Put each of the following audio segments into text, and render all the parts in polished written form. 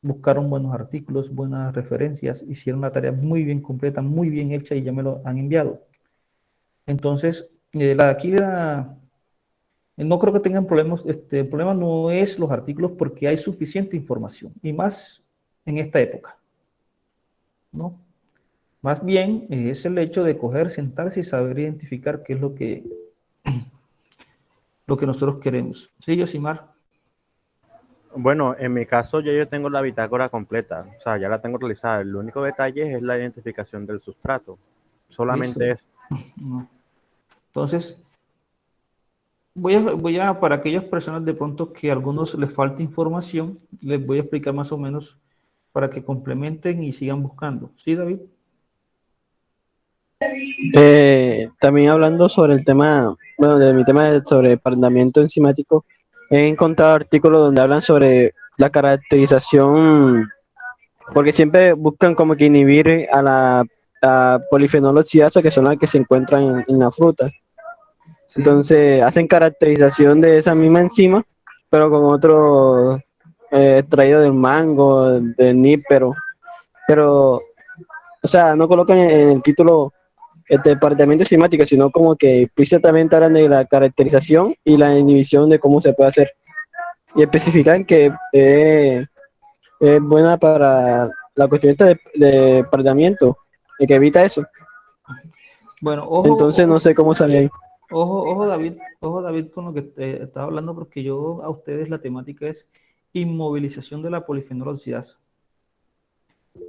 buscaron buenos artículos, buenas referencias, hicieron la tarea muy bien completa, muy bien hecha y ya me lo han enviado. Entonces, no creo que tengan problemas. El problema no es los artículos porque hay suficiente información y más en esta época, ¿no? Más bien es el hecho de coger, sentarse y saber identificar qué es lo que nosotros queremos. ¿Sí, Yosimar? Bueno, en mi caso yo tengo la bitácora completa, o sea, ya la tengo realizada. El único detalle es la identificación del sustrato. Listo. Solamente es, No. Entonces, para aquellas personas de pronto que a algunos les falta información, les voy a explicar más o menos para que complementen y sigan buscando. ¿Sí, David? También hablando sobre el tema, bueno, de mi tema sobre parendamiento enzimático, he encontrado artículos donde hablan sobre la caracterización, porque siempre buscan como que inhibir a polifenol oxidasa, que son las que se encuentran en la fruta. Sí. Entonces hacen caracterización de esa misma enzima, pero con otro extraído del mango, del níspero, pero, o sea, no colocan en el título el departamento enzimático, sino como que explícitamente hablan de la caracterización y la inhibición de cómo se puede hacer. Y especifican que es buena para la cuestión esta de apartamiento, y que evita eso. Bueno, Entonces no sé cómo sale ahí. ojo David con lo que te estaba hablando, porque yo a ustedes la temática es inmovilización de la polifenol oxidasa.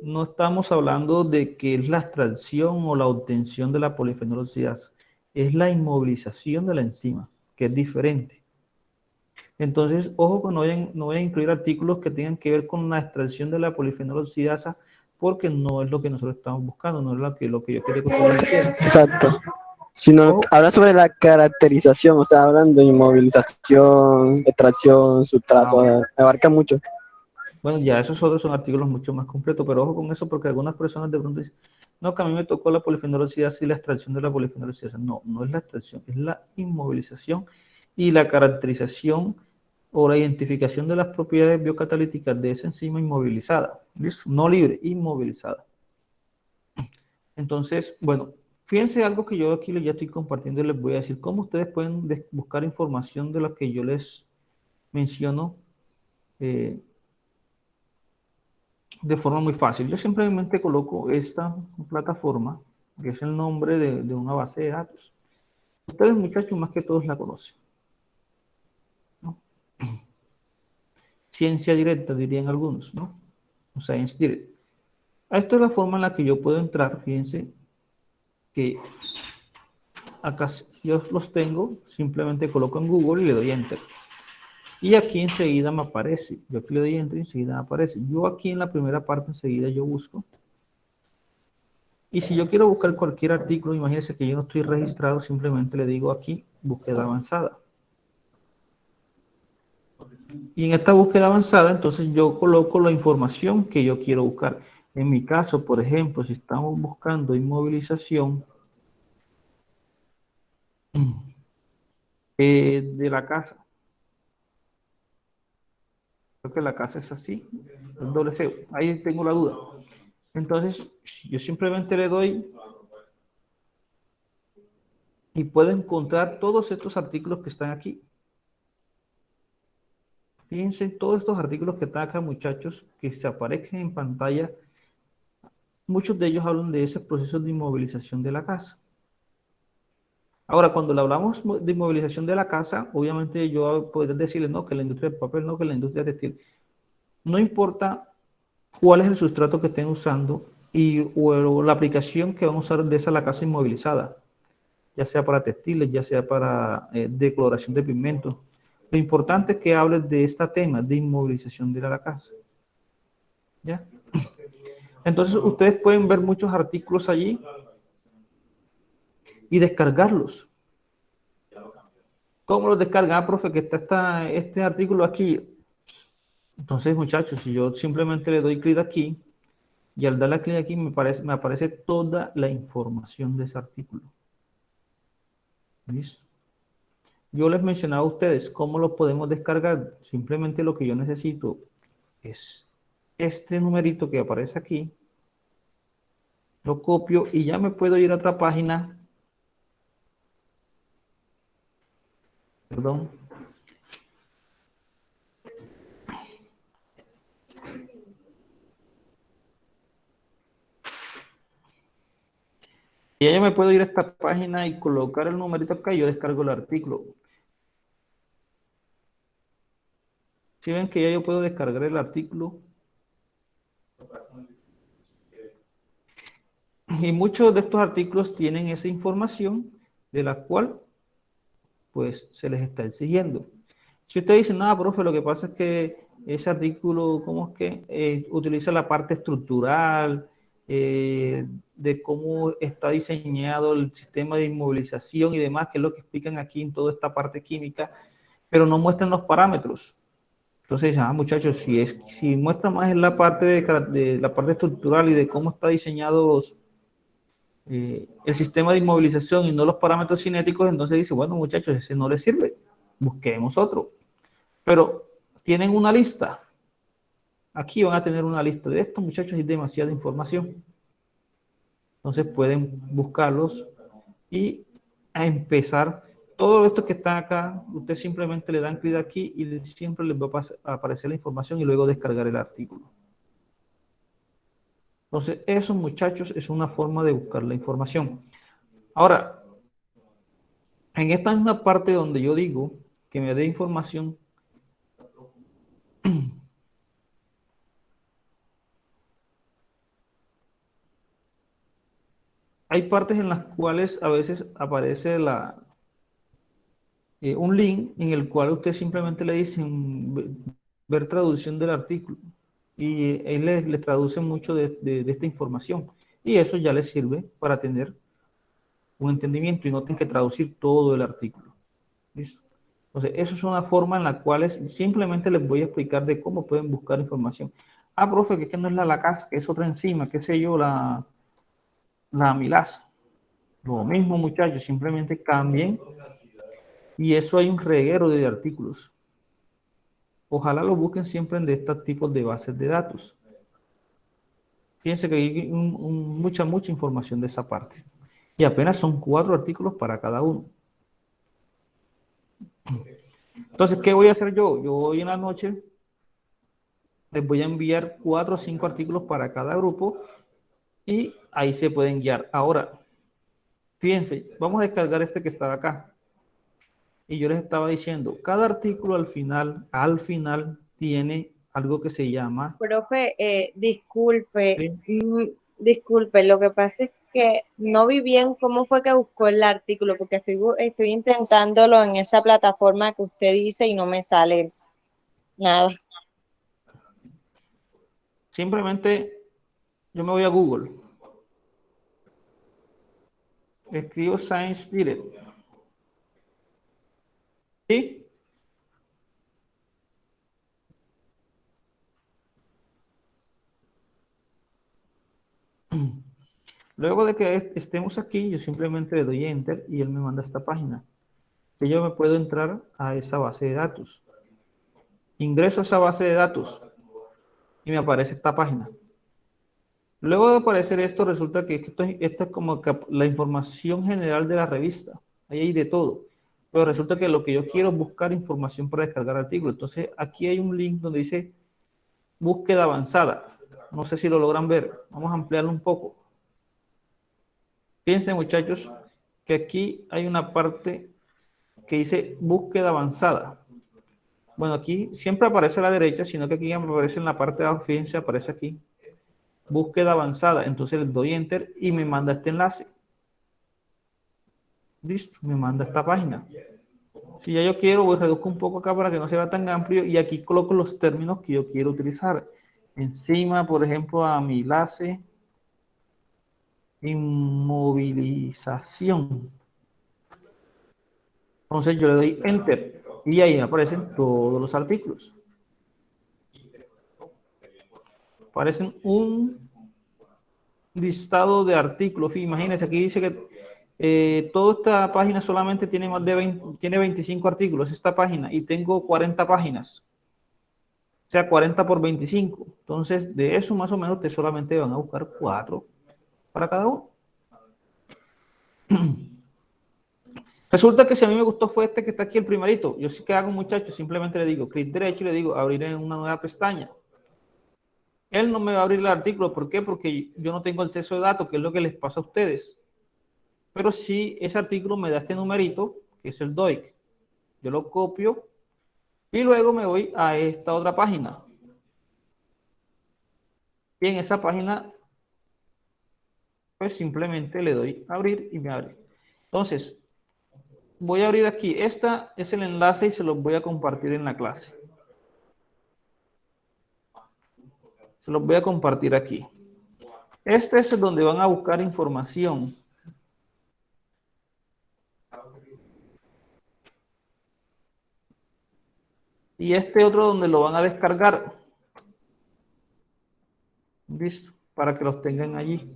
No estamos hablando de que es la extracción o la obtención de la polifenol oxidasa, es la inmovilización de la enzima, que es diferente. Entonces, ojo que no voy a incluir artículos que tengan que ver con la extracción de la polifenol oxidasa, porque no es lo que nosotros estamos buscando, no es lo que yo quería que ustedes hicieran. Exacto. Sino Ojo, hablan sobre la caracterización, o sea, hablan de inmovilización, extracción, sustrato, bueno. abarca mucho. Bueno, ya esos otros son artículos mucho más completos, pero ojo con eso porque algunas personas de pronto dicen, no, que a mí me tocó la polifenolosidad y la extracción de la polifenolosidad. No, no es la extracción, es la inmovilización y la caracterización o la identificación de las propiedades biocatalíticas de esa enzima inmovilizada. ¿Listo? No libre, inmovilizada. Entonces, bueno, fíjense algo que yo aquí ya estoy compartiendo y les voy a decir cómo ustedes pueden buscar información de lo que yo les menciono. eh, de forma muy fácil. Yo simplemente coloco esta plataforma, que es el nombre de una base de datos. Ustedes, muchachos, más que todos la conocen, ¿no? Ciencia directa, dirían algunos, ¿no? O Science Direct. Esta es la forma en la que yo puedo entrar. Fíjense que acá yo los tengo, simplemente coloco en Google y le doy Enter. Y aquí enseguida me aparece. Yo aquí le doy Enter y enseguida me aparece. Yo aquí en la primera parte enseguida yo busco. Y si yo quiero buscar cualquier artículo, imagínense que yo no estoy registrado, simplemente le digo aquí, búsqueda avanzada. Y en esta búsqueda avanzada, entonces yo coloco la información que yo quiero buscar. En mi caso, por ejemplo, si estamos buscando inmovilización de la casa, creo que la casa es así, el doble C, ahí tengo la duda. Entonces, yo simplemente le doy y puedo encontrar todos estos artículos que están aquí. Fíjense todos estos artículos que están acá, muchachos, que se aparecen en pantalla. Muchos de ellos hablan de ese proceso de inmovilización de la casa. Ahora, cuando le hablamos de inmovilización de la casa, obviamente yo podría decirles, no, que la industria del papel, no, que la industria textil. No importa cuál es el sustrato que estén usando o la aplicación que van a usar de esa la casa inmovilizada, ya sea para textiles, ya sea para decoloración de pigmentos. Lo importante es que hables de este tema de inmovilización de la casa. ¿Ya? Entonces, ustedes pueden ver muchos artículos allí y descargarlos. ¿Cómo los descargan? Ah, profe, que está este artículo aquí. Entonces, muchachos, si yo simplemente le doy clic aquí, y al darle clic aquí me aparece toda la información de ese artículo. ¿Listo? Yo les mencionaba a ustedes cómo lo podemos descargar. Simplemente lo que yo necesito es este numerito que aparece aquí, lo copio y ya me puedo ir a otra página. Perdón. Y ya yo me puedo ir a esta página y colocar el numerito acá y yo descargo el artículo. Si ven que ya yo puedo descargar el artículo. Y muchos de estos artículos tienen esa información de la cual pues se les está exigiendo. Si usted dice, nada, profe, lo que pasa es que ese artículo, ¿cómo es que utiliza la parte estructural, de cómo está diseñado el sistema de inmovilización y demás, que es lo que explican aquí en toda esta parte química, pero no muestran los parámetros? Entonces, muchachos, si muestra más en la parte de la parte estructural y de cómo está diseñado el sistema de inmovilización y no los parámetros cinéticos, entonces dice, bueno, muchachos, ese no les sirve, busquemos otro. Pero tienen una lista. Aquí van a tener una lista de estos, muchachos, y demasiada información. Entonces pueden buscarlos y a empezar. Todo esto que está acá, usted simplemente le dan clic aquí y siempre les va a aparecer la información y luego descargar el artículo. Entonces, eso, muchachos, es una forma de buscar la información. Ahora, en esta misma parte donde yo digo que me dé información, hay partes en las cuales a veces aparece un link en el cual usted simplemente le dicen ver traducción del artículo y él le traduce mucho de esta información y eso ya le sirve para tener un entendimiento y no tienen que traducir todo el artículo. ¿Listo? Entonces, eso es una forma en la cual simplemente les voy a explicar de cómo pueden buscar información. Profe, que no es la lacasa, que es otra enzima, qué sé yo, la amilasa. Lo mismo, muchachos, simplemente cambien y eso hay un reguero de artículos. Ojalá lo busquen siempre de estos tipos de bases de datos. Fíjense que hay mucha información de esa parte. Y apenas son 4 artículos para cada uno. Entonces, ¿qué voy a hacer yo? Yo hoy en la noche les voy a enviar 4 o 5 artículos para cada grupo y ahí se pueden guiar. Ahora, fíjense, vamos a descargar este que estaba acá. Y yo les estaba diciendo, cada artículo al final tiene algo que se llama... Profe, disculpe, ¿sí? disculpe, lo que pasa es que no vi bien cómo fue que buscó el artículo, porque estoy intentándolo en esa plataforma que usted dice y no me sale nada. Simplemente yo me voy a Google. Escribo Science Direct. ¿Sí? Luego de que estemos aquí, yo simplemente le doy Enter y él me manda a esta página. Que yo me puedo entrar a esa base de datos. Ingreso a esa base de datos y me aparece esta página. Luego de aparecer esto, resulta que esto es como que la información general de la revista. Ahí hay de todo. Pero resulta que lo que yo quiero es buscar información para descargar artículos. Entonces, aquí hay un link donde dice búsqueda avanzada. No sé si lo logran ver. Vamos a ampliarlo un poco. Fíjense, muchachos, que aquí hay una parte que dice búsqueda avanzada. Bueno, aquí siempre aparece a la derecha, sino que aquí aparece en la parte de abajo, fíjense, aparece aquí. Búsqueda avanzada. Entonces le doy Enter y me manda este enlace. Listo, me manda esta página. Si ya yo quiero, reduzco un poco acá para que no sea tan amplio y aquí coloco los términos que yo quiero utilizar. Enzima, por ejemplo, amilase, inmovilización. Entonces yo le doy Enter y ahí me aparecen todos los artículos. Aparecen un listado de artículos. Imagínense, aquí dice que toda esta página solamente tiene 25 artículos, esta página, y tengo 40 páginas. O sea, 40 por 25. Entonces, de eso más o menos ustedes solamente van a buscar 4 para cada uno. Resulta que si a mí me gustó fue este que está aquí, el primerito. Yo sí que hago, muchachos, simplemente le digo clic derecho y le digo abrir en una nueva pestaña. Él no me va a abrir el artículo. ¿Por qué? Porque yo no tengo acceso de datos, que es lo que les pasa a ustedes. Pero sí, ese artículo me da este numerito, que es el DOIC. Yo lo copio y luego me voy a esta otra página. Y en esa página, pues simplemente le doy abrir y me abre. Entonces, voy a abrir aquí. Esta es el enlace y se los voy a compartir en la clase. Se los voy a compartir aquí. Este es donde van a buscar información. Y este otro donde lo van a descargar. ¿Listo? Para que los tengan allí.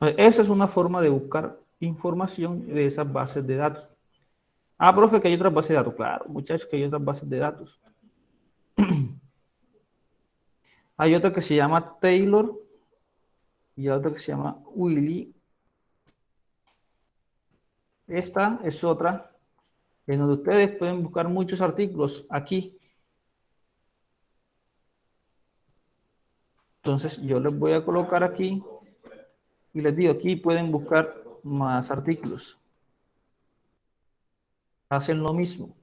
Esa es una forma de buscar información de esas bases de datos. Ah, profe, que hay otras bases de datos. Claro, muchachos, que hay otras bases de datos. Hay otra que se llama Taylor y otra que se llama Willy. Esta es otra en donde ustedes pueden buscar muchos artículos aquí. Entonces yo les voy a colocar aquí y les digo, aquí pueden buscar más artículos. Hacen lo mismo.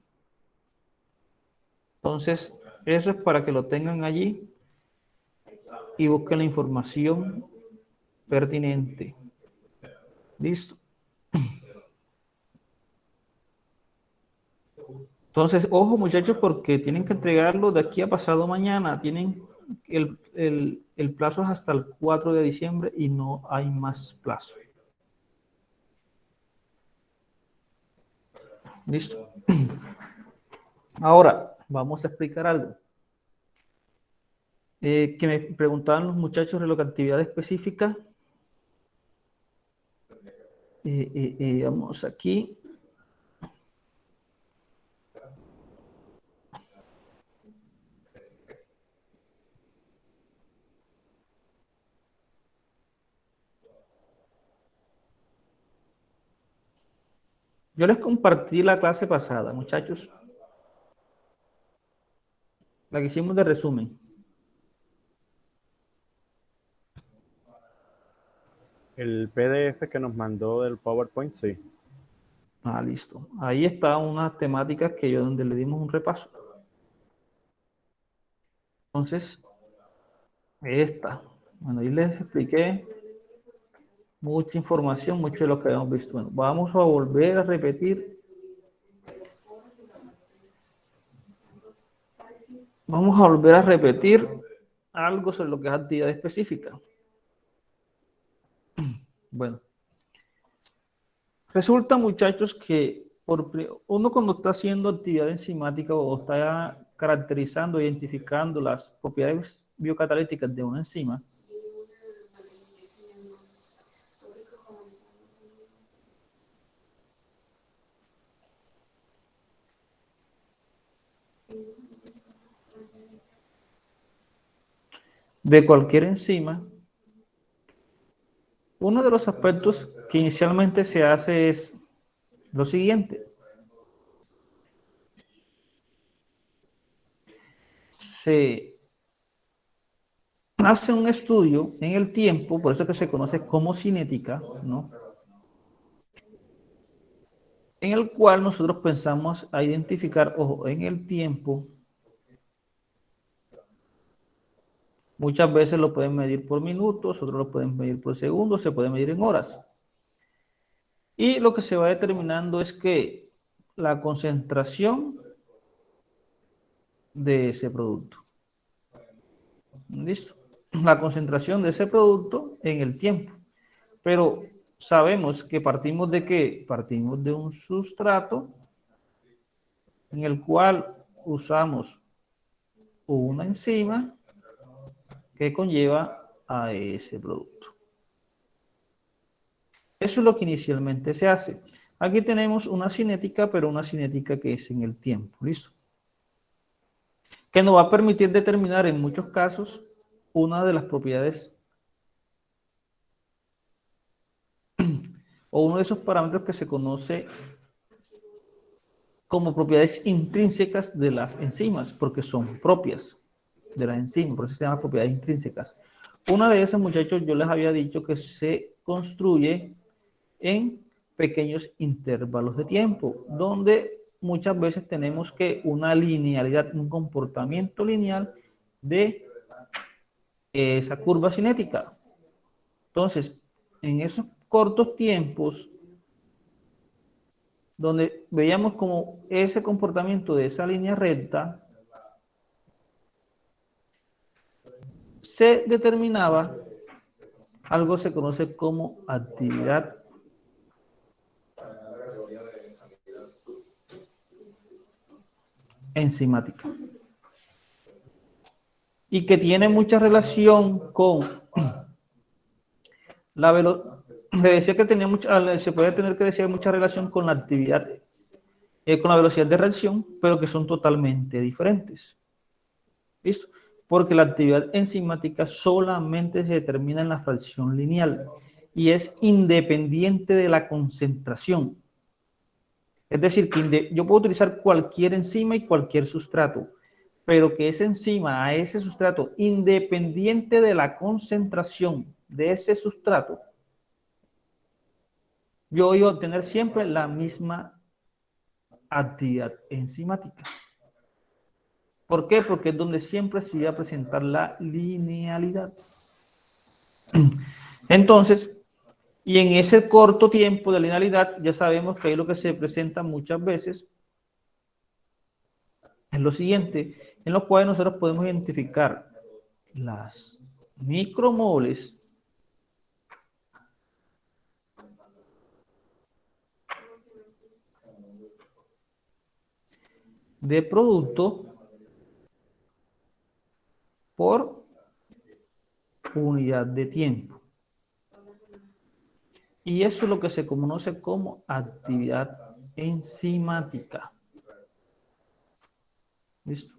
Entonces, eso es para que lo tengan allí y busquen la información pertinente. ¿Listo? Entonces, ojo muchachos, porque tienen que entregarlo de aquí a pasado mañana. Tienen el plazo es hasta el 4 de diciembre y no hay más plazo. ¿Listo? Ahora, vamos a explicar algo. Que me preguntaban los muchachos de la actividad específica. Vamos aquí. Yo les compartí la clase pasada, muchachos. La que hicimos de resumen. El PDF que nos mandó del PowerPoint, sí. Ah, listo. Ahí está unas temáticas que yo donde le dimos un repaso. Entonces, esta. Bueno, ahí les expliqué mucha información, mucho de lo que habíamos visto. Bueno, vamos a volver a repetir. Vamos a volver a repetir algo sobre lo que es actividad específica. Bueno, resulta, muchachos, que uno cuando está haciendo actividad enzimática o está caracterizando, identificando las propiedades biocatalíticas de una enzima, de cualquier enzima, uno de los aspectos que inicialmente se hace es lo siguiente. Se hace un estudio en el tiempo, por eso que se conoce como cinética, ¿no? En el cual nosotros pensamos a identificar, ojo, en el tiempo. Muchas veces lo pueden medir por minutos, otros lo pueden medir por segundos, se puede medir en horas. Y lo que se va determinando es que la concentración de ese producto. ¿Listo? La concentración de ese producto en el tiempo. Pero sabemos que partimos de qué? Partimos de un sustrato en el cual usamos una enzima que conlleva a ese producto. Eso es lo que inicialmente se hace. Aquí tenemos una cinética, pero una cinética que es en el tiempo. ¿Listo? que nos va a permitir determinar en muchos casos una de las propiedades o uno de esos parámetros que se conoce como propiedades intrínsecas de las enzimas, porque son propias de las enzimas, por eso se llaman propiedades intrínsecas. Una de esas, muchachos, yo les había dicho que se construye en pequeños intervalos de tiempo, donde muchas veces tenemos que una linealidad, un comportamiento lineal de esa curva cinética. Entonces, en esos cortos tiempos, donde veíamos como ese comportamiento de esa línea recta se determinaba algo que se conoce como actividad enzimática y que tiene mucha relación con la velocidad. Le decía que tenía mucha, se puede tener que decir mucha relación con la actividad, con la velocidad de reacción, pero que son totalmente diferentes. ¿Listo? Porque la actividad enzimática solamente se determina en la fracción lineal y es independiente de la concentración. Es decir, que yo puedo utilizar cualquier enzima y cualquier sustrato, pero que esa enzima a ese sustrato, independiente de la concentración de ese sustrato, yo voy a obtener siempre la misma actividad enzimática. ¿Por qué? Porque es donde siempre se va a presentar la linealidad. Entonces, y en ese corto tiempo de linealidad, ya sabemos que ahí lo que se presenta muchas veces es lo siguiente, en lo cual nosotros podemos identificar las micromoles de producto por unidad de tiempo. Y eso es lo que se conoce como actividad enzimática. ¿Listo?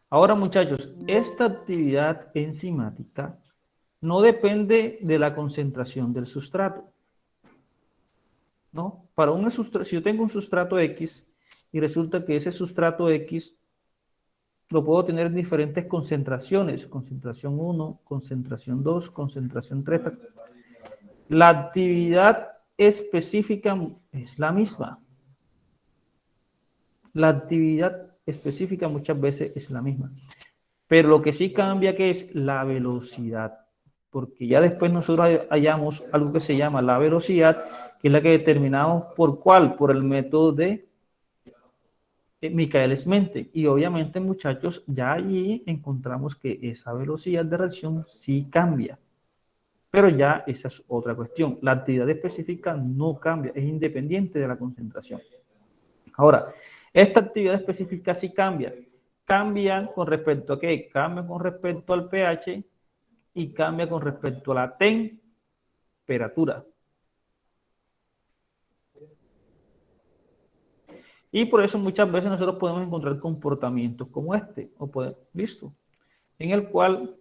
Ahora, muchachos, esta actividad enzimática no depende de la concentración del sustrato, ¿no? Para un sustrato, si yo tengo un sustrato X y resulta que ese sustrato X lo puedo tener en diferentes concentraciones, concentración 1, concentración 2, concentración 3. La actividad específica es la misma. La actividad específica muchas veces es la misma. Pero lo que sí cambia que es la velocidad. Porque ya después nosotros hallamos algo que se llama la velocidad, que es la que determinamos por cuál, por el método de Michaelis-Menten. Y obviamente, muchachos, ya allí encontramos que esa velocidad de reacción sí cambia. Pero ya esa es otra cuestión. La actividad específica no cambia, es independiente de la concentración. Ahora, esta actividad específica sí cambia. Cambia con respecto a qué? Cambia con respecto al pH y cambia con respecto a la temperatura. Y por eso muchas veces nosotros podemos encontrar comportamientos como este, ¿listo? En el cual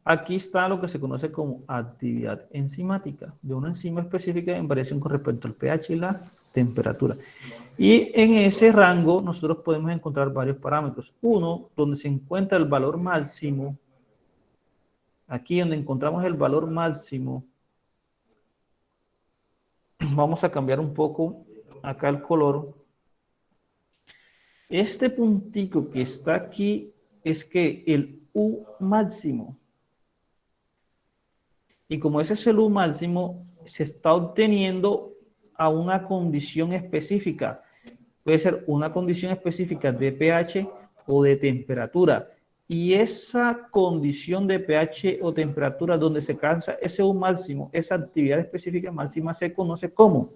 aquí está lo que se conoce como actividad enzimática de una enzima específica en variación con respecto al pH y la temperatura. Y en ese rango nosotros podemos encontrar varios parámetros. Uno, donde se encuentra el valor máximo. Aquí donde encontramos el valor máximo, vamos a cambiar un poco acá el color. Este puntico que está aquí es que el U máximo. Y como ese es el U máximo, se está obteniendo a una condición específica. Puede ser una condición específica de pH o de temperatura. Y esa condición de pH o temperatura donde se alcanza ese U máximo, esa actividad específica máxima se conoce como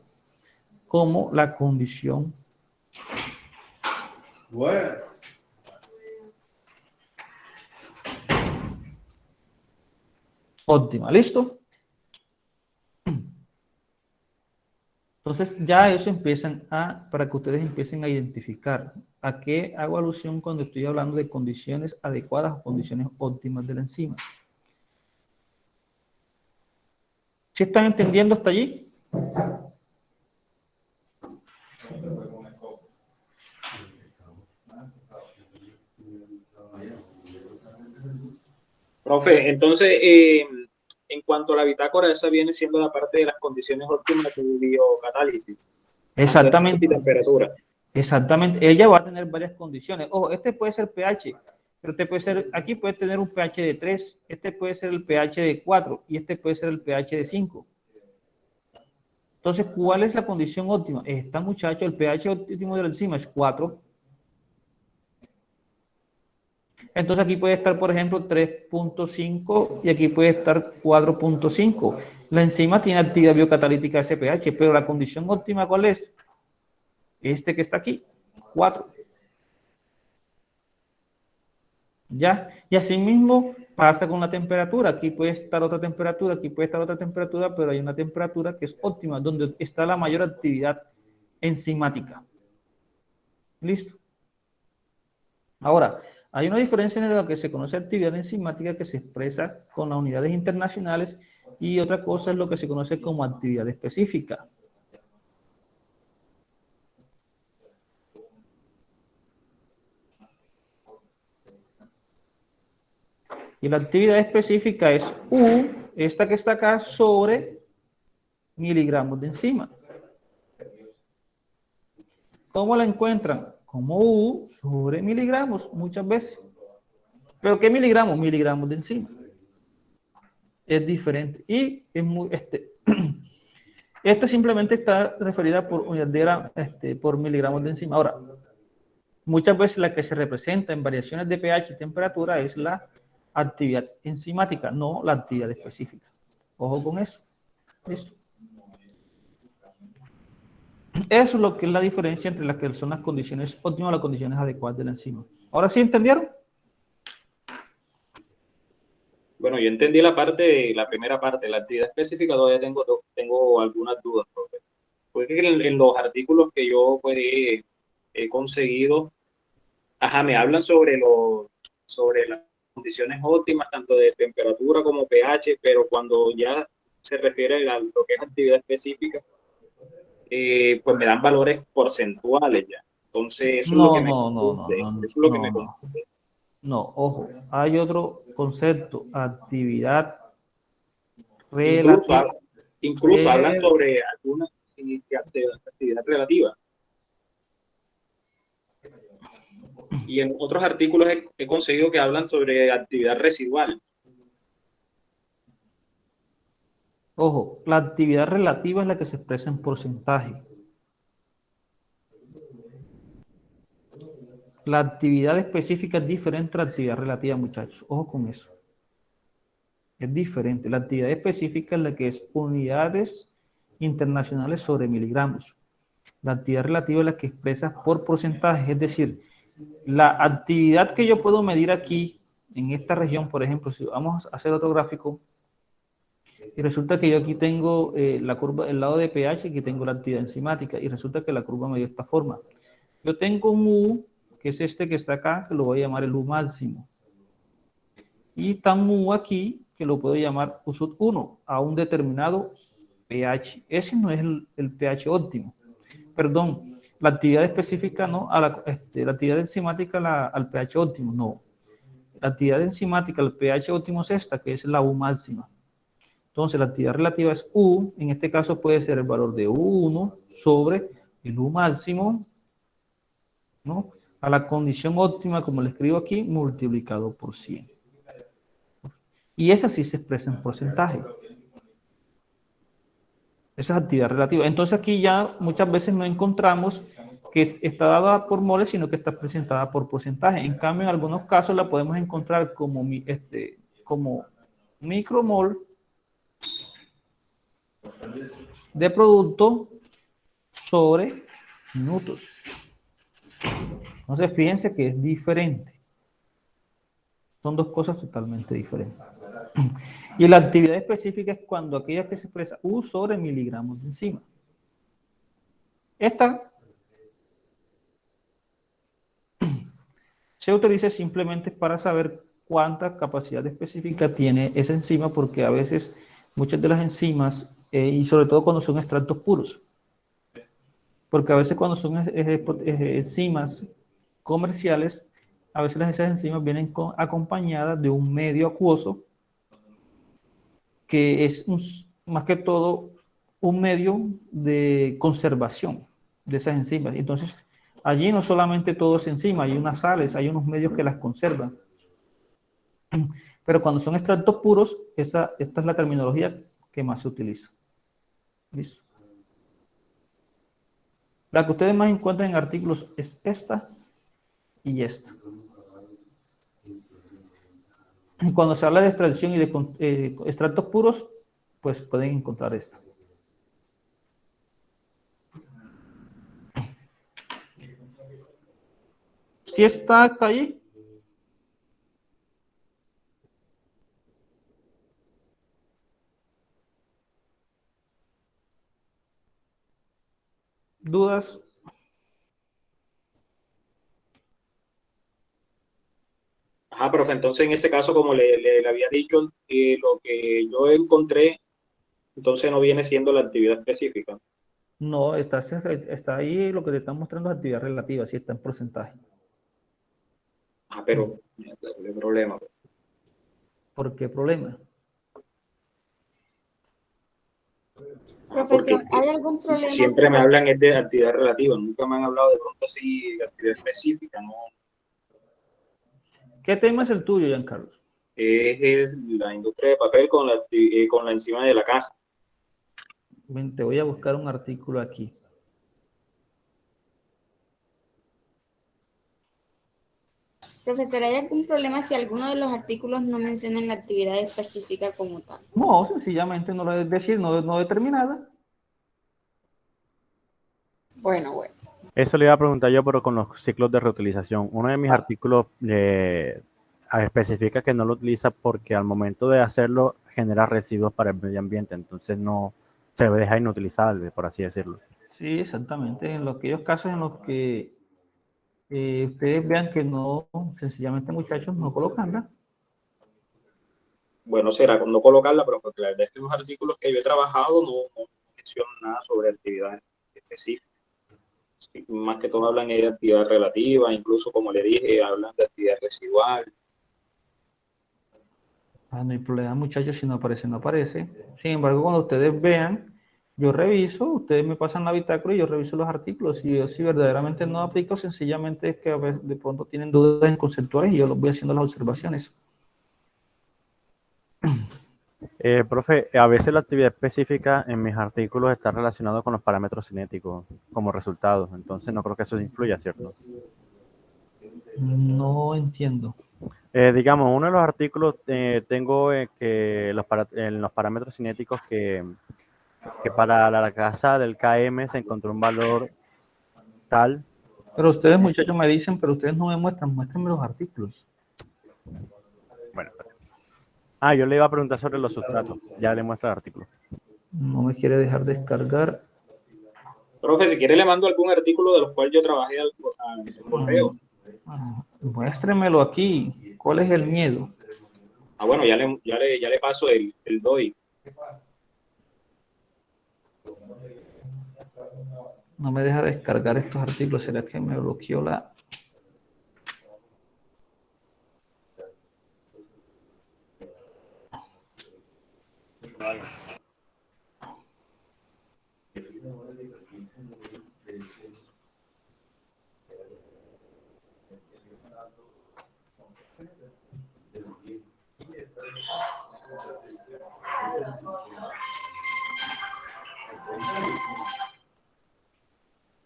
la condición óptima. ¿Listo? Entonces ya eso para que ustedes empiecen a identificar a qué hago alusión cuando estoy hablando de condiciones adecuadas o condiciones óptimas de la enzima. ¿Sí están entendiendo hasta allí? Profe, entonces, en cuanto a la bitácora, esa viene siendo la parte de las condiciones óptimas de biocatálisis, tanto de Exactamente. y temperatura. Exactamente. Ella va a tener varias condiciones. Ojo, este puede ser pH, pero este puede ser, aquí puede tener un pH de 3, este puede ser el pH de 4 y este puede ser el pH de 5. Entonces, ¿cuál es la condición óptima? Esta, muchacho, el pH óptimo de la enzima es 4. Entonces aquí puede estar, por ejemplo, 3.5 y aquí puede estar 4.5. La enzima tiene actividad biocatalítica SPH, pero la condición óptima, ¿cuál es? Este que está aquí, 4. ¿Ya? Y así mismo pasa con la temperatura. Aquí puede estar otra temperatura, aquí puede estar otra temperatura, pero hay una temperatura que es óptima, donde está la mayor actividad enzimática. ¿Listo? Ahora, hay una diferencia entre lo que se conoce actividad enzimática que se expresa con las unidades internacionales y otra cosa es lo que se conoce como actividad específica. Y la actividad específica es U, esta que está acá, sobre miligramos de enzima. ¿Cómo la encuentran? Como U sobre miligramos, muchas veces. ¿Pero qué miligramos? Miligramos de enzima. Es diferente. Y es muy, esta simplemente está referida por unidad de por miligramos de enzima. Ahora, muchas veces la que se representa en variaciones de pH y temperatura es la actividad enzimática, no la actividad específica. Ojo con eso. ¿Listo? Eso es lo que es la diferencia entre las que son las condiciones óptimas y las condiciones adecuadas de la enzima. ¿Ahora sí entendieron? Bueno, yo entendí la primera parte, la actividad específica, todavía tengo algunas dudas, profe. Porque en los artículos que yo pues, he conseguido, me hablan sobre las condiciones óptimas, tanto de temperatura como pH, pero cuando ya se refiere a lo que es actividad específica, pues me dan valores porcentuales ya. Entonces, eso es lo que me confunde. Eso es lo que me confunde. No, ojo, hay otro concepto, actividad Incluso, relativa. incluso hablan sobre alguna actividad relativa. Y en otros artículos he conseguido que hablan sobre actividad residual. Ojo, la actividad relativa es la que se expresa en porcentaje. La actividad específica es diferente a la actividad relativa, muchachos. Ojo con eso. Es diferente. La actividad específica es la que es unidades internacionales sobre miligramos. La actividad relativa es la que expresa por porcentaje, es decir, la actividad que yo puedo medir aquí, en esta región, por ejemplo, si vamos a hacer otro gráfico, y resulta que yo aquí tengo la curva, el lado de pH, aquí tengo la actividad enzimática, y resulta que la curva me dio esta forma. Yo tengo un U, que es este que está acá, que lo voy a llamar el U máximo. Y tan U aquí, que lo puedo llamar U sub 1, a un determinado pH. Ese no es el pH óptimo. Perdón, la actividad específica no, la actividad enzimática al pH óptimo, no. La actividad enzimática al pH óptimo es esta, que es la U máxima. Entonces, la actividad relativa es U, en este caso puede ser el valor de U1 sobre el U máximo, ¿no? A la condición óptima, como le escribo aquí, multiplicado por 100. Y esa sí se expresa en porcentaje. Esa es actividad relativa. Entonces aquí ya muchas veces no encontramos que está dada por moles, sino que está presentada por porcentaje. En cambio, en algunos casos la podemos encontrar como micromol de producto sobre minutos. Entonces, fíjense que es diferente. Son dos cosas totalmente diferentes. Y la actividad específica es cuando aquella que se expresa U sobre miligramos de enzima. Esta se utiliza simplemente para saber cuánta capacidad específica tiene esa enzima, porque a veces muchas de las enzimas, y sobre todo cuando son extractos puros, porque a veces cuando son enzimas comerciales, a veces esas enzimas vienen acompañadas de un medio acuoso que es más que todo un medio de conservación de esas enzimas. Entonces, allí no solamente todo es enzima, hay unas sales, hay unos medios que las conservan. Pero cuando son extractos puros, esta es la terminología que más se utiliza. ¿Listo? La que ustedes más encuentran en artículos es esta y esta. Y cuando se habla de extracción y de extractos puros, pues pueden encontrar esta. Si está acá allí. ¿Dudas? Ajá, profe, entonces en ese caso, como le había dicho, lo que yo encontré, entonces no viene siendo la actividad específica. No, está ahí lo que te están mostrando es actividad relativa, sí está en porcentaje. Ah, pero ya tengo un problema. ¿Por qué problema? Profesor, Porque ¿hay algún problema siempre me hablan es de actividad relativa, nunca me han hablado de pronto así de actividad específica, ¿no? ¿Qué tema es el tuyo, Giancarlo? Es la industria de papel con la enzima de la casa. Ven, te voy a buscar un artículo aquí. Profesor, ¿hay algún problema si alguno de los artículos no mencionan la actividad específica como tal? No, sencillamente no lo es decir, no determinada. Bueno. Eso le iba a preguntar yo, pero con los ciclos de reutilización. Uno de mis artículos especifica que no lo utiliza porque al momento de hacerlo genera residuos para el medio ambiente, entonces no se deja inutilizable, por así decirlo. Sí, exactamente. En aquellos casos en los que ustedes vean que no, sencillamente muchachos, no colocanla. Bueno, será no colocarla, pero porque la verdad es que los artículos que yo he trabajado no mencionan nada sobre actividad específica. Sí, más que todo hablan de actividad relativa, incluso como le dije, hablan de actividad residual. Ah, no hay problema, muchachos, si no aparece, no aparece. Sin embargo, cuando ustedes vean, yo reviso, ustedes me pasan la bitácora y yo reviso los artículos. Si verdaderamente no aplico, sencillamente es que a veces de pronto tienen dudas en conceptuales y yo los voy haciendo las observaciones. Profe, a veces la actividad específica en mis artículos está relacionada con los parámetros cinéticos como resultados, entonces no creo que eso influya, ¿cierto? No entiendo. Digamos, uno de los artículos tengo que en los parámetros cinéticos que para la casa del KM se encontró un valor tal. Pero ustedes, muchachos, me dicen, pero ustedes no me muestran, muéstrenme los artículos. Bueno, yo le iba a preguntar sobre los sustratos, ya le muestro el artículo. No me quiere dejar descargar. Profe, si quiere le mando algún artículo de los cuales yo trabajé al correo. Muéstremelo aquí. ¿Cuál es el miedo? Ah, bueno, ya le paso el DOI. No me deja descargar estos artículos. ¿Será que me bloqueó la...?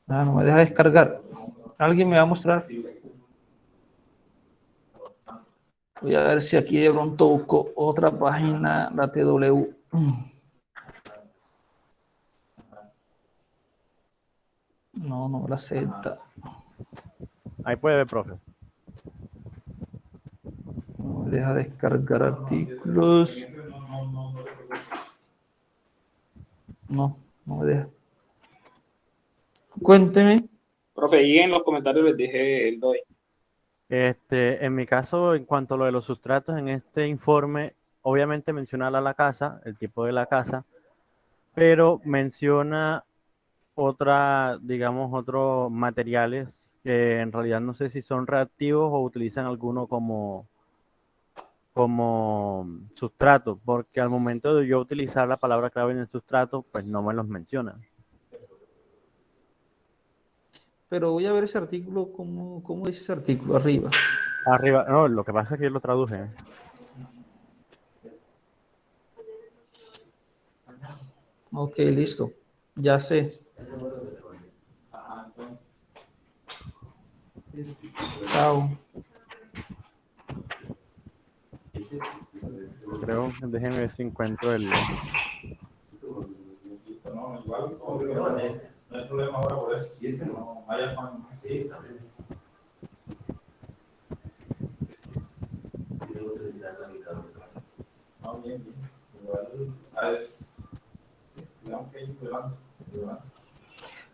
Ah, no me deja descargar. ¿Alguien me va a mostrar? Voy a ver si aquí de pronto busco otra página, la TW. No me la acepta. Ahí puede ver, profe. No me deja descargar artículos. No me deja. Cuénteme. Profe, y en los comentarios les dije el doy. En mi caso, en cuanto a lo de los sustratos, en este informe, obviamente menciona la lacasa, el tipo de lacasa, pero menciona otros materiales que en realidad no sé si son reactivos o utilizan alguno como sustrato, porque al momento de yo utilizar la palabra clave en el sustrato, pues no me los menciona. Pero voy a ver ese artículo, cómo dice ese artículo arriba. Arriba, no, lo que pasa es que yo lo traduje. Ok, listo. Ya sé. Chao. Creo, déjenme ver si encuentro el...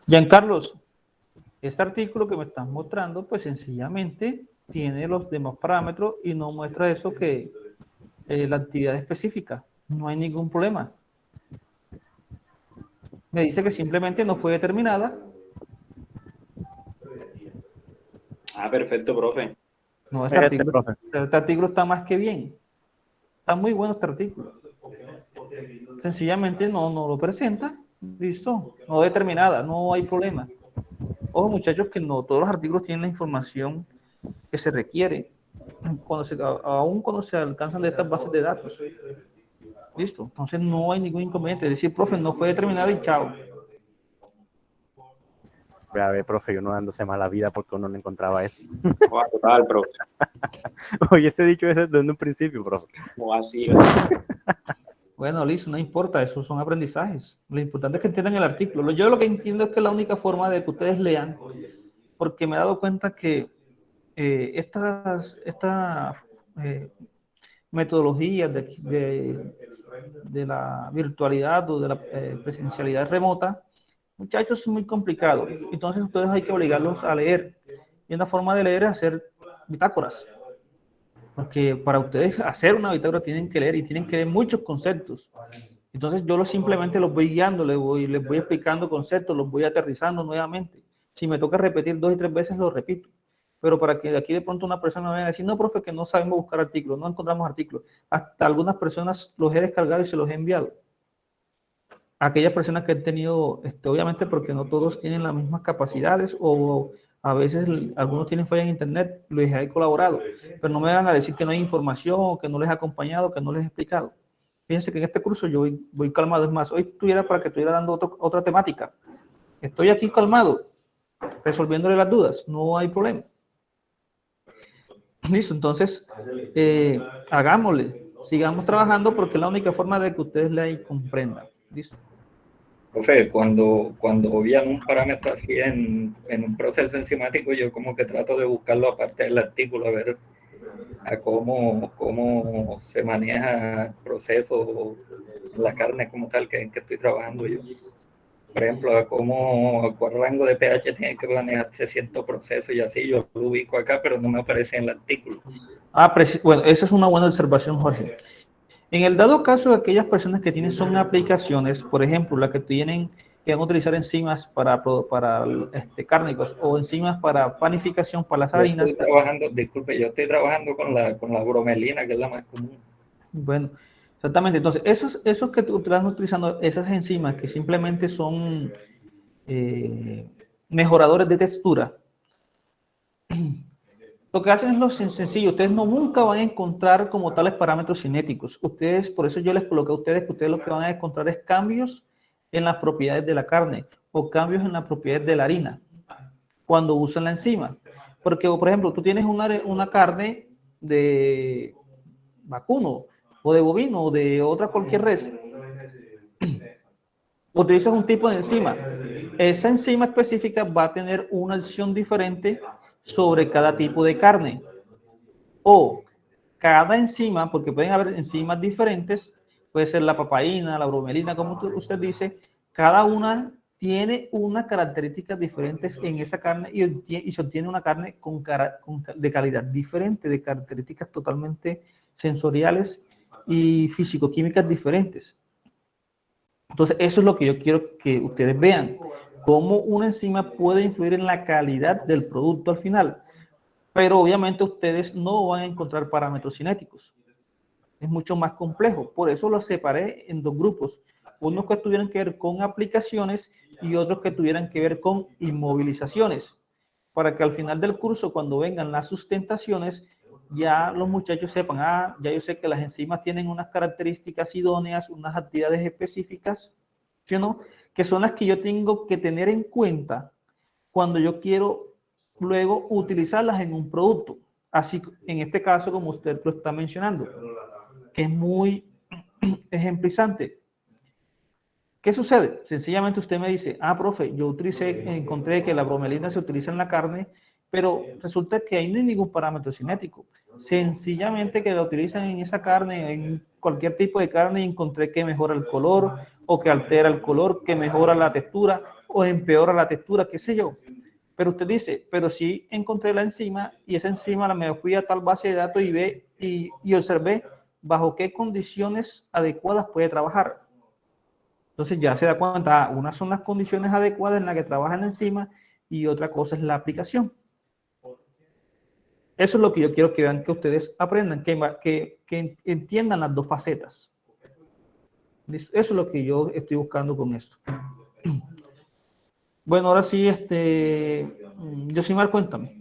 Giancarlos, este artículo que me estás mostrando, pues sencillamente tiene los demás parámetros y no muestra eso que la actividad específica. No hay ningún problema. Me dice que simplemente no fue determinada. Ah, perfecto, profe. No, profe. este artículo está más que bien. Está muy bueno este artículo. Sencillamente no lo presenta. Listo. No determinada. No hay problema. Ojo, muchachos, que no todos los artículos tienen la información que se requiere aún cuando se alcanzan de estas bases de datos. Listo. Entonces no hay ningún inconveniente. Es decir, profe, no fue determinado y chao. A ver, profe, yo no dándose mala vida porque uno no encontraba eso. Oh, total, profe. Oye, ese dicho ese desde un principio, profe. O así. Bueno, listo, no importa, esos son aprendizajes. Lo importante es que entiendan el artículo. Yo lo que entiendo es que la única forma de que ustedes lean, porque me he dado cuenta que estas metodologías de la virtualidad o de la presencialidad remota, muchachos, es muy complicado. Entonces, ustedes hay que obligarlos a leer. Y una forma de leer es hacer bitácoras. Porque para ustedes hacer una bitácora tienen que leer y tienen que leer muchos conceptos. Entonces, yo simplemente los voy guiando, les voy explicando conceptos, los voy aterrizando nuevamente. Si me toca repetir 2 y 3 veces, lo repito. Pero para que de aquí de pronto una persona me vaya a decir, no, profe, que no sabemos buscar artículos, no encontramos artículos. Hasta algunas personas los he descargado y se los he enviado. Aquellas personas que han tenido, obviamente porque no todos tienen las mismas capacidades o a veces algunos tienen falla en internet, les he colaborado, pero no me van a decir que no hay información, que no les he acompañado, que no les he explicado. Fíjense que en este curso yo voy calmado, es más, hoy estuviera para que estuviera dando otra temática. Estoy aquí calmado, resolviéndole las dudas, no hay problema. Listo, entonces, hagámosle, sigamos trabajando porque es la única forma de que ustedes lean y comprendan. Listo. Profe, cuando obvian un parámetro así en un proceso enzimático, yo como que trato de buscarlo aparte del artículo, a ver a cómo se maneja el proceso en la carne como tal que estoy trabajando yo. Por ejemplo, a cuál rango de pH tiene que manejarse cierto proceso y así, yo lo ubico acá, pero no me aparece en el artículo. Bueno, esa es una buena observación, Jorge. En el dado caso de aquellas personas que tienen son aplicaciones, por ejemplo, las que tienen que van a utilizar enzimas para cárnicos o enzimas para panificación para las harinas. Yo estoy trabajando con la bromelina, que es la más común. Bueno, exactamente. Entonces, esos que están utilizando, esas enzimas que simplemente son mejoradores de textura, lo que hacen es lo sencillo. Ustedes nunca van a encontrar como tales parámetros cinéticos. Ustedes, por eso yo les coloqué a ustedes que ustedes lo que van a encontrar es cambios en las propiedades de la carne o cambios en las propiedades de la harina cuando usan la enzima. Porque, por ejemplo, tú tienes una carne de vacuno o de bovino o de otra cualquier res. Utilizas un tipo de enzima. Esa enzima específica va a tener una acción diferente sobre cada tipo de carne. O cada enzima, porque pueden haber enzimas diferentes, puede ser la papaína, la bromelina, como usted dice, cada una tiene unas características diferentes en esa carne y se obtiene una carne de calidad diferente, de características totalmente sensoriales y físico-químicas diferentes. Entonces, eso es lo que yo quiero que ustedes vean, cómo una enzima puede influir en la calidad del producto al final. Pero obviamente ustedes no van a encontrar parámetros cinéticos. Es mucho más complejo. Por eso los separé en dos grupos. Unos que tuvieran que ver con aplicaciones y otros que tuvieran que ver con inmovilizaciones. Para que al final del curso, cuando vengan las sustentaciones, ya los muchachos sepan, ya yo sé que las enzimas tienen unas características idóneas, unas actividades específicas, ¿sí, no? Que son las que yo tengo que tener en cuenta cuando yo quiero luego utilizarlas en un producto. Así, en este caso, como usted lo está mencionando, que es muy ejemplizante. ¿Qué sucede? Sencillamente usted me dice, profe, yo encontré que la bromelina se utiliza en la carne, pero resulta que ahí no hay ningún parámetro cinético. Sencillamente que la utilizan en esa carne, en cualquier tipo de carne, y encontré que mejora el color, o que altera el color, que mejora la textura, o empeora la textura, qué sé yo. Pero usted dice, pero sí encontré la enzima, y esa enzima me fui a tal base de datos y observé bajo qué condiciones adecuadas puede trabajar. Entonces ya se da cuenta, unas son las condiciones adecuadas en las que trabaja la enzima y otra cosa es la aplicación. Eso es lo que yo quiero que vean, que ustedes aprendan, que entiendan las dos facetas. Eso es lo que yo estoy buscando con esto. Bueno, ahora sí, Yosimar, cuéntame.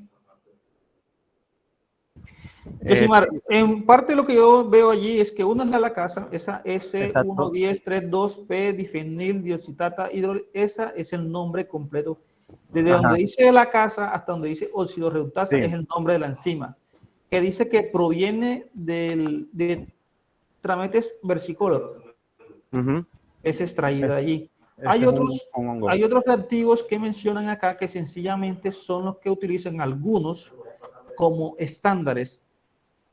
Yosimar, en parte lo que yo veo allí es que una es la casa, esa S11032P, difenil, diositata, esa es el nombre completo. Desde donde dice la casa hasta donde dice oxidorreductasa es el nombre de la enzima, que dice que proviene de Trametes versicolor. Es extraída de allí. Hay otros reactivos que mencionan acá que sencillamente son los que utilizan algunos como estándares,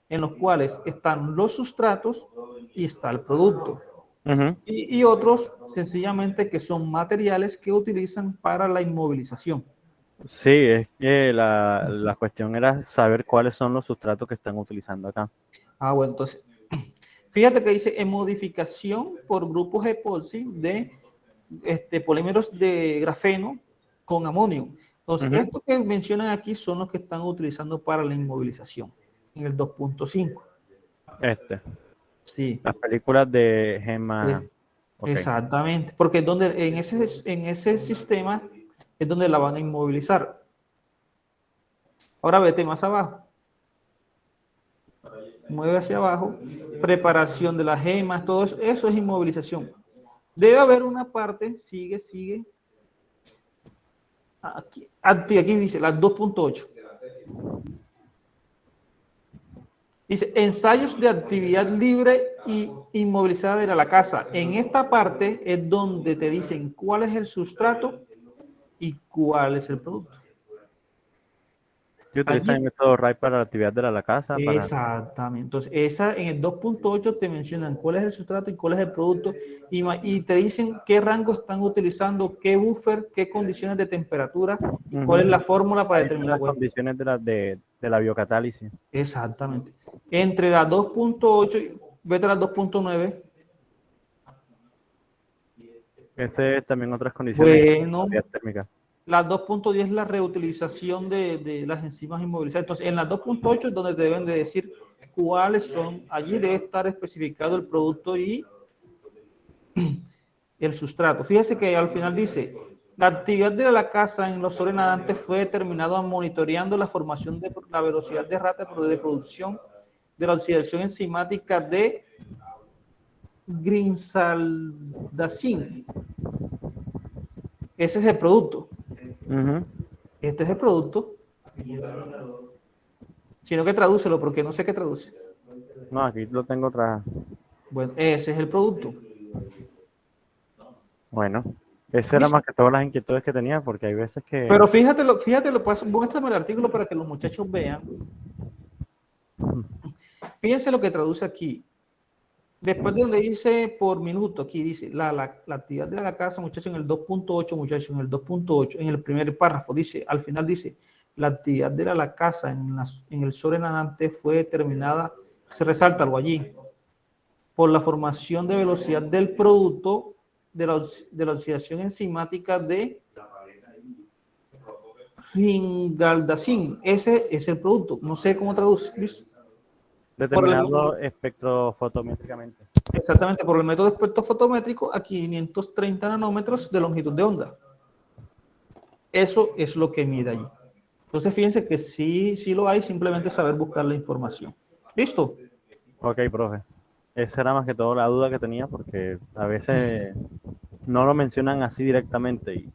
en los cuales están los sustratos y está el producto. Y otros sencillamente que son materiales que utilizan para la inmovilización. Sí, es que la cuestión era saber cuáles son los sustratos que están utilizando acá. Bueno, entonces, fíjate que dice en modificación por grupos epoxi de polímeros de grafeno con amonio. Entonces, estos que mencionan aquí son los que están utilizando para la inmovilización en el 2.5. Sí. Las películas de Gemma. Exactamente, porque es donde, en ese sistema es donde la van a inmovilizar. Ahora vete más abajo. Mueve hacia abajo. Preparación de las gemas, todo eso es inmovilización. Debe haber una parte, sigue. Aquí dice las 2.8. Dice, ensayos de actividad libre y inmovilizada de la casa. En esta parte es donde te dicen cuál es el sustrato y cuál es el producto. ¿Qué utilizan el método RAI para la actividad de la casa? Exactamente. Entonces, en el 2.8 te mencionan cuál es el sustrato y cuál es el producto y te dicen qué rango están utilizando, qué buffer, qué condiciones de temperatura y cuál es la fórmula para determinar las condiciones de la biocatálisis. Exactamente. Entre las 2.8, vete a las 2.9. Ese es también otras condiciones térmicas. Las 2.10 es la reutilización de las enzimas inmovilizadas. Entonces, en las 2.8 es donde te deben de decir cuáles son. Allí debe estar especificado el producto y el sustrato. Fíjese que al final dice, la actividad de la casa en los soles nadantes fue determinada monitoreando la formación de la velocidad de rata de producción de la oxidación enzimática de grinsaldacin. Ese es el producto. Este es el producto. Sino que tradúcelo, porque no sé qué traduce. No, aquí lo tengo otra. Bueno, ese es el producto. Bueno, ese era más que todas las inquietudes que tenía, porque hay veces que... Pero fíjate, muéstrame el artículo para que los muchachos vean. Fíjense lo que traduce aquí. Después de donde dice por minuto, aquí dice la actividad de la casa, muchachos, en el 2.8, muchachos, en el 2.8, en el primer párrafo, dice, al final dice, la actividad de la casa en el sobre nadante fue determinada, se resalta algo allí, por la formación de velocidad del producto de la oxidación enzimática de ringaldacin. Ese es el producto, no sé cómo traduce, ¿listo? Determinado espectrofotométricamente. Exactamente, por el método espectrofotométrico a 530 nanómetros de longitud de onda. Eso es lo que mide allí. Entonces, fíjense que sí lo hay, simplemente saber buscar la información. ¿Listo? Ok, profe. Esa era más que todo la duda que tenía porque a veces no lo mencionan así directamente y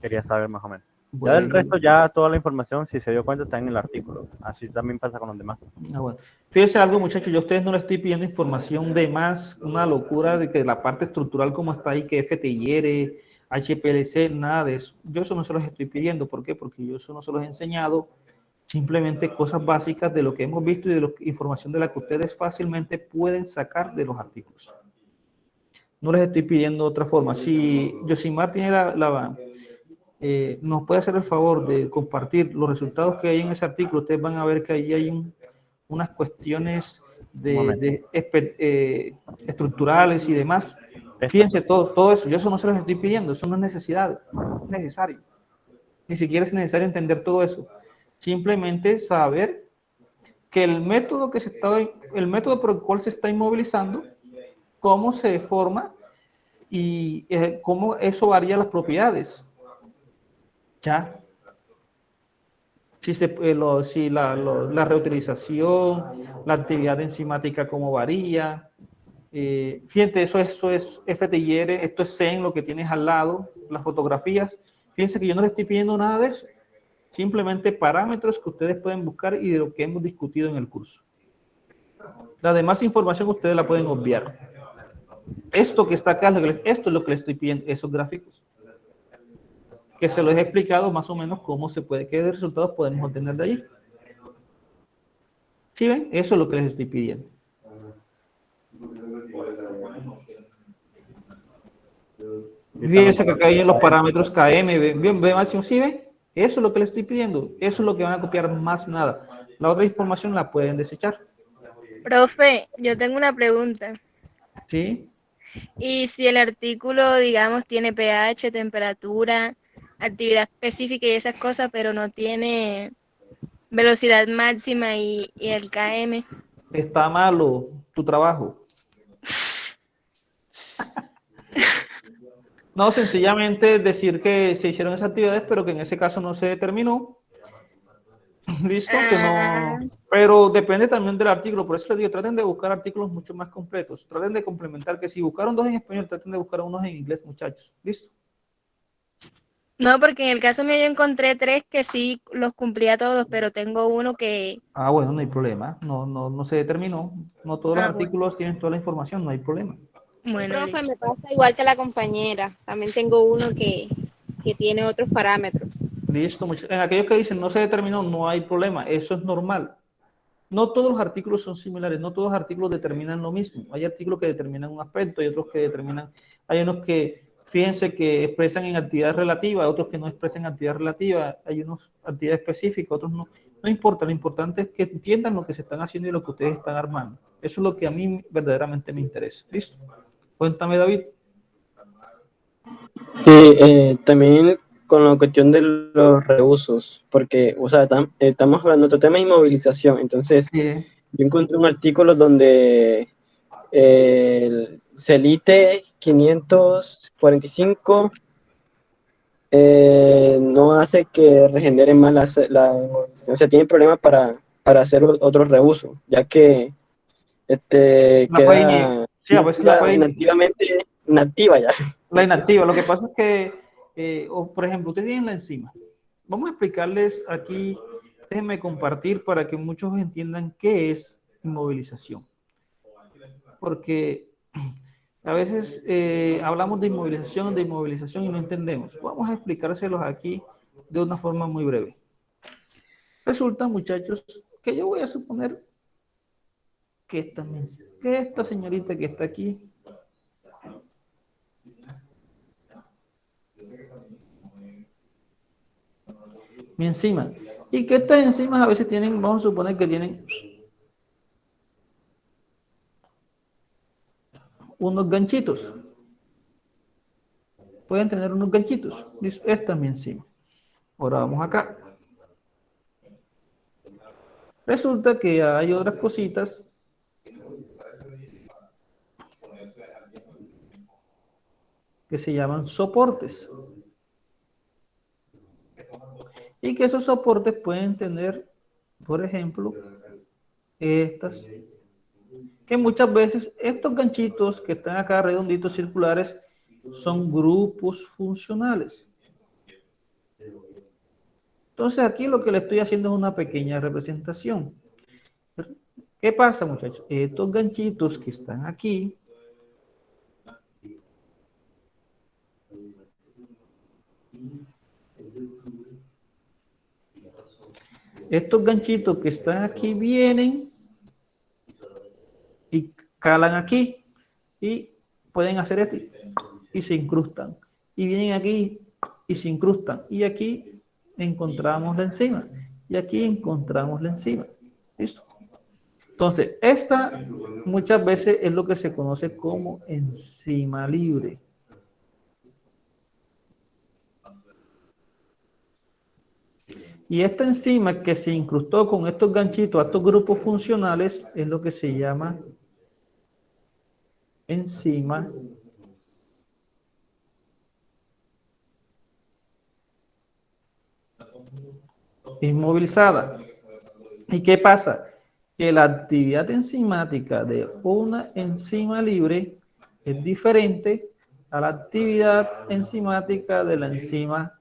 quería saber más o menos. Ya del Bueno, resto, ya toda la información, si se dio cuenta, está en el artículo. Así también pasa con los demás. bueno. Fíjense algo, muchachos, yo a ustedes no les estoy pidiendo información de más, una locura de que la parte estructural como está ahí, que FTIR, HPLC, nada de eso. Yo eso no se los estoy pidiendo. ¿Por qué? Porque yo eso no se los he enseñado. Simplemente cosas básicas de lo que hemos visto y de información de la que ustedes fácilmente pueden sacar de los artículos. No les estoy pidiendo otra forma. Si Yosimar tiene nos puede hacer el favor de compartir los resultados que hay en ese artículo, ustedes van a ver que ahí hay unas cuestiones estructurales y demás. Fíjense todo eso, yo eso no se los estoy pidiendo, eso no es necesario. Ni siquiera es necesario entender todo eso. Simplemente saber que el método por el cual se está inmovilizando, cómo se forma y cómo eso varía las propiedades. Ya. Si la reutilización, la actividad enzimática, cómo varía. Fíjate, eso es FTIR, esto es CEN, lo que tienes al lado, las fotografías. Fíjense que yo no les estoy pidiendo nada de eso. Simplemente parámetros que ustedes pueden buscar y de lo que hemos discutido en el curso. La demás información ustedes la pueden obviar. Esto que está acá, esto es lo que les estoy pidiendo, esos gráficos. Que se los he explicado más o menos cómo se puede, qué resultados podemos obtener de allí. ¿Sí ven? Eso es lo que les estoy pidiendo. Fíjense que acá hay en los parámetros KM, bien, máximo, ¿sí ven? Eso es lo que les estoy pidiendo. Eso es lo que van a copiar, más nada. La otra información la pueden desechar. Profe, yo tengo una pregunta. ¿Sí? Y si el artículo, digamos, tiene pH, temperatura, actividad específica y esas cosas, pero no tiene velocidad máxima y el KM. Está malo tu trabajo. No, sencillamente decir que se hicieron esas actividades, pero que en ese caso no se determinó. Listo, que no. Pero depende también del artículo. Por eso les digo, traten de buscar artículos mucho más completos. Traten de complementar, que si buscaron 2 en español, traten de buscar unos en inglés, muchachos. ¿Listo? No, porque en el caso mío yo encontré 3 que sí los cumplía todos, pero tengo uno que... Ah, bueno, no hay problema. No se determinó. No todos los Ah, bueno. artículos tienen toda la información, no hay problema. Bueno, Profe, me pasa igual que la compañera. También tengo uno que tiene otros parámetros. Listo. En aquellos que dicen no se determinó, no hay problema. Eso es normal. No todos los artículos son similares, no todos los artículos determinan lo mismo. Hay artículos que determinan un aspecto, hay otros que determinan, hay unos que, fíjense, que expresan en actividad relativa, otros que no expresan actividad relativa, hay unos actividad específica, otros no. No importa, lo importante es que entiendan lo que se están haciendo y lo que ustedes están armando. Eso es lo que a mí verdaderamente me interesa. ¿Listo? Cuéntame, David. Sí, también con la cuestión de los reusos, porque, o sea, estamos hablando, nuestro tema es inmovilización, entonces Sí. yo encontré un artículo donde el Celite 545 no hace que regenere más o sea, tiene problemas para hacer otro reuso, ya que La pueden, queda sí, a veces la pueden, inactivamente inactiva ya. la inactiva. Lo que pasa es que, por ejemplo, ustedes tienen la enzima. Vamos a explicarles aquí, déjenme compartir para que muchos entiendan qué es inmovilización. Porque a veces hablamos de inmovilización y no entendemos. Vamos a explicárselos aquí de una forma muy breve. Resulta, muchachos, que yo voy a suponer que esta señorita que está aquí mi enzima, y que estas enzimas a veces tienen, vamos a suponer que tienen unos ganchitos, pueden tener unos ganchitos. Esta es mi enzima. Ahora vamos acá. Resulta que hay otras cositas que se llaman soportes. Y que esos soportes pueden tener, por ejemplo, estas, que muchas veces estos ganchitos que están acá redonditos circulares son grupos funcionales. Entonces aquí lo que le estoy haciendo es una pequeña representación. ¿Qué pasa, muchachos? Estos ganchitos que están aquí vienen y calan aquí y pueden hacer esto y se incrustan. Y vienen aquí y se incrustan. Y aquí encontramos la enzima. Y aquí encontramos la enzima. ¿Listo? Entonces, esta muchas veces es lo que se conoce como enzima libre. Y esta enzima que se incrustó con estos ganchitos a estos grupos funcionales es lo que se llama enzima inmovilizada. ¿Y qué pasa? Que la actividad enzimática de una enzima libre es diferente a la actividad enzimática de la enzima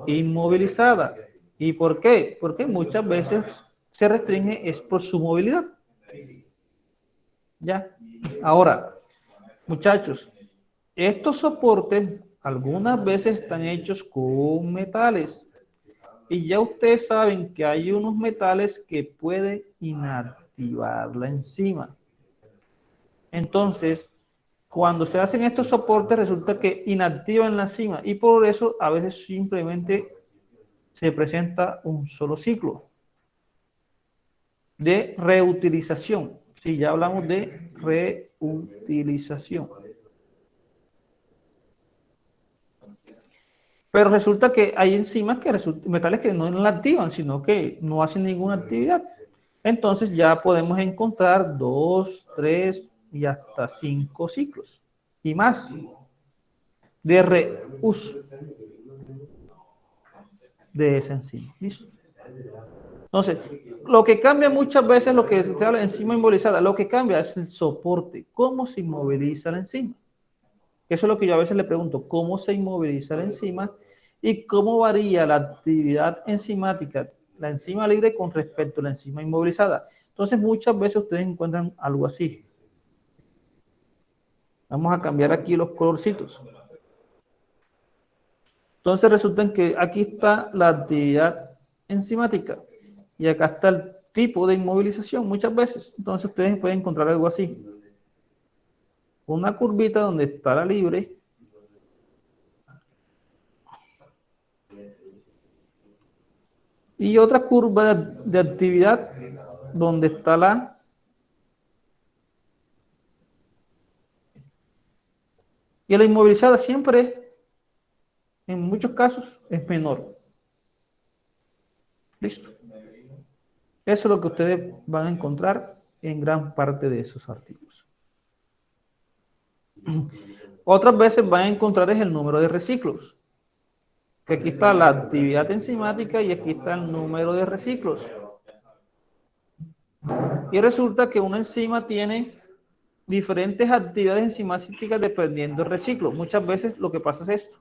inmovilizada. ¿Y por qué? Porque muchas veces se restringe es por su movilidad. Ya. Ahora, muchachos, estos soportes algunas veces están hechos con metales. Y ya ustedes saben que hay unos metales que pueden inactivar la enzima. Entonces, cuando se hacen estos soportes, resulta que inactivan la enzima. Y por eso a veces simplemente se presenta un solo ciclo de reutilización. Sí, ya hablamos de reutilización. Pero resulta que hay enzimas metales que no la activan, sino que no hacen ninguna actividad. Entonces ya podemos encontrar 2, 3 y hasta 5 ciclos y más de reuso de esa enzima. ¿Listo? Entonces, lo que cambia muchas veces, lo que se habla de enzima inmovilizada, lo que cambia es el soporte, cómo se inmoviliza la enzima. Eso es lo que yo a veces le pregunto, ¿cómo se inmoviliza la enzima? Y cómo varía la actividad enzimática, la enzima libre con respecto a la enzima inmovilizada. Entonces, muchas veces ustedes encuentran algo así. Vamos a cambiar aquí los colorcitos. Entonces, resulta que aquí está la actividad enzimática y acá está el tipo de inmovilización muchas veces. Entonces, ustedes pueden encontrar algo así. Una curvita donde está la libre y otra curva de actividad donde está la y la inmovilizada siempre en muchos casos es menor. Listo. Eso es lo que ustedes van a encontrar en gran parte de esos artículos. Otras veces van a encontrar es el número de reciclos. Que aquí está la actividad enzimática y aquí está el número de reciclos. Y resulta que una enzima tiene diferentes actividades enzimáticas dependiendo del reciclo. Muchas veces lo que pasa es esto.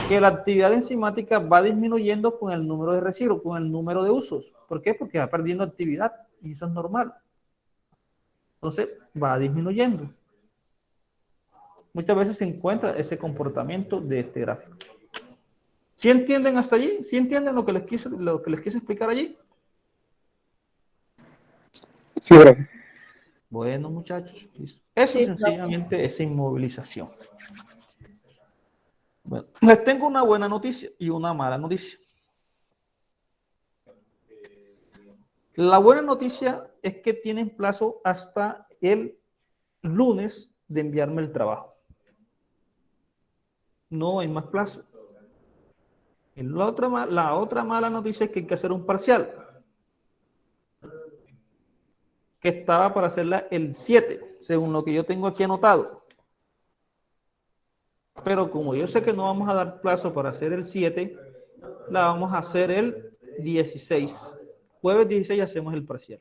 Que la actividad enzimática va disminuyendo con el número de reciclos, con el número de usos. ¿Por qué? Porque va perdiendo actividad y eso es normal. Entonces va disminuyendo. Muchas veces se encuentra ese comportamiento de este gráfico. ¿Sí entienden hasta allí? ¿Sí entienden lo que les quise explicar allí? Sí, profe. Bueno, muchachos, listo. Eso Sí, profe. sencillamente es inmovilización. Bueno, les tengo una buena noticia y una mala noticia. La buena noticia es que tienen plazo hasta el lunes de enviarme el trabajo. No hay más plazo. La otra mala noticia es que hay que hacer un parcial, que estaba para hacerla el 7, según lo que yo tengo aquí anotado. Pero como yo sé que no vamos a dar plazo para hacer el 7, la vamos a hacer el 16. Jueves 16 hacemos el parcial.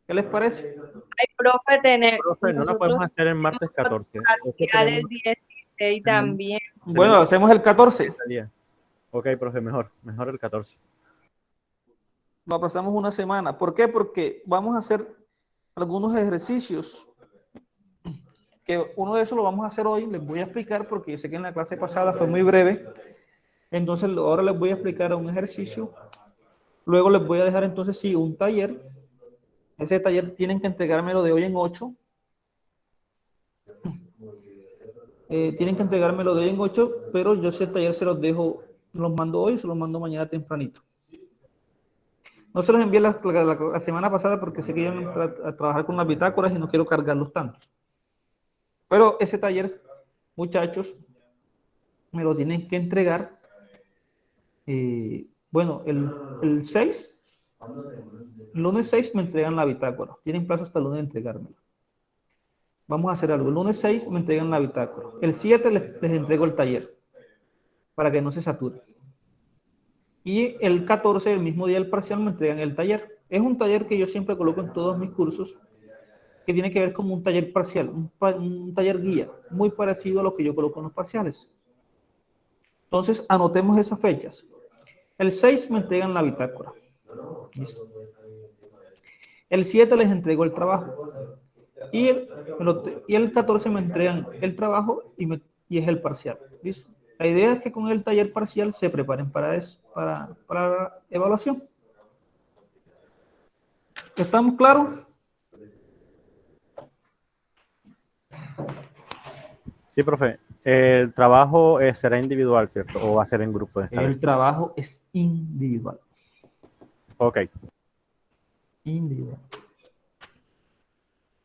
¿Qué les parece? Ay, profe, Profe, no la nosotros podemos hacer el martes 14. Es que parcial el tenemos, 16 tenemos, también. Bueno, hacemos el 14. ese día. Ok, profe, mejor el 14. Lo aplazamos una semana. ¿Por qué? Porque vamos a hacer algunos ejercicios, que uno de esos lo vamos a hacer hoy. Les voy a explicar porque yo sé que en la clase pasada fue muy breve. Entonces ahora les voy a explicar un ejercicio. Luego les voy a dejar entonces sí un taller. Ese taller tienen que entregármelo de hoy en 8. Tienen que entregármelo de hoy en 8, pero yo ese taller se los dejo, los mando hoy, se los mando mañana tempranito. No se los envié la semana pasada porque sé que iban a trabajar con las bitácoras y no quiero cargarlos tanto. Pero ese taller, muchachos, me lo tienen que entregar. Bueno, el 6, el lunes 6 me entregan la bitácora. Tienen plazo hasta el lunes de entregármela. Vamos a hacer algo. El lunes 6 me entregan la bitácora. El 7 les entrego el taller para que no se sature. Y el 14, el mismo día del parcial, me entregan el taller. Es un taller que yo siempre coloco en todos mis cursos, que tiene que ver como un taller parcial, un taller guía, muy parecido a lo que yo coloco en los parciales. Entonces, anotemos esas fechas. El 6 me entregan la bitácora. ¿Listo? El 7 les entrego el trabajo. Y el 14 me entregan el trabajo y es el parcial. ¿Listo? La idea es que con el taller parcial se preparen para eso, para la evaluación. ¿Estamos claros? Sí, profe. El trabajo será individual, ¿cierto? ¿O va a ser en grupo esta vez? El trabajo es individual. Ok. Individual.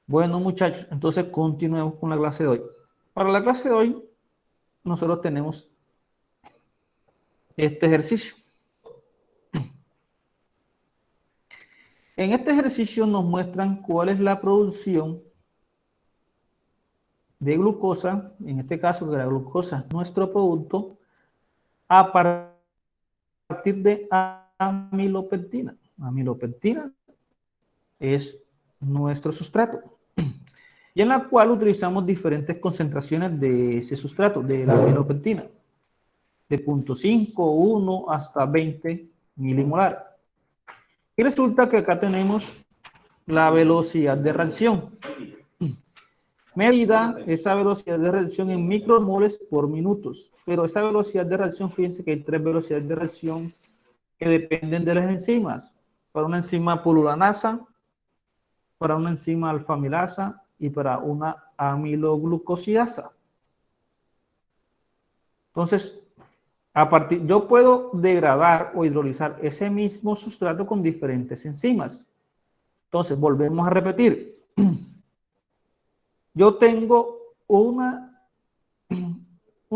Bueno, muchachos, entonces continuemos con la clase de hoy. Para la clase de hoy, nosotros tenemos este ejercicio. En este ejercicio nos muestran cuál es la producción de glucosa, en este caso que la glucosa es nuestro producto, a partir de amilopectina. Amilopectina es nuestro sustrato, y en la cual utilizamos diferentes concentraciones de ese sustrato, de la amilopectina, de 0.5, 1 hasta 20 milimolar. Y resulta que acá tenemos la velocidad de reacción. Medida esa velocidad de reacción en micromoles por minutos. Pero esa velocidad de reacción, fíjense que hay 3 velocidades de reacción que dependen de las enzimas. Para una enzima polulanasa, para una enzima alfamilasa y para una amiloglucosidasa. Entonces, yo puedo degradar o hidrolizar ese mismo sustrato con diferentes enzimas. Entonces, volvemos a repetir. Yo tengo un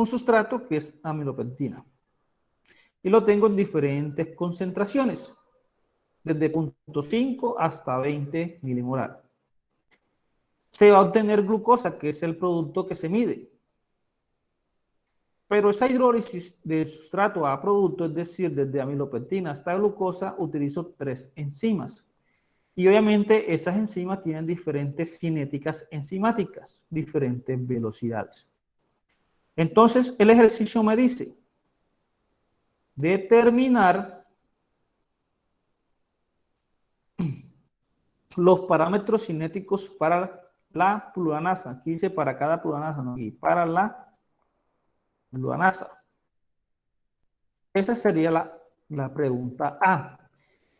sustrato que es amilopectina y lo tengo en diferentes concentraciones, desde 0.5 hasta 20 milimolar. Se va a obtener glucosa, que es el producto que se mide. Pero esa hidrólisis de sustrato a producto, es decir, desde amilopectina hasta glucosa, utilizo 3 enzimas. Y obviamente esas enzimas tienen diferentes cinéticas enzimáticas, diferentes velocidades. Entonces, el ejercicio me dice determinar los parámetros cinéticos para la fluoranasa. Aquí dice para cada fluoranasa, ¿no? Y para la fluoranasa. Esa sería la pregunta A.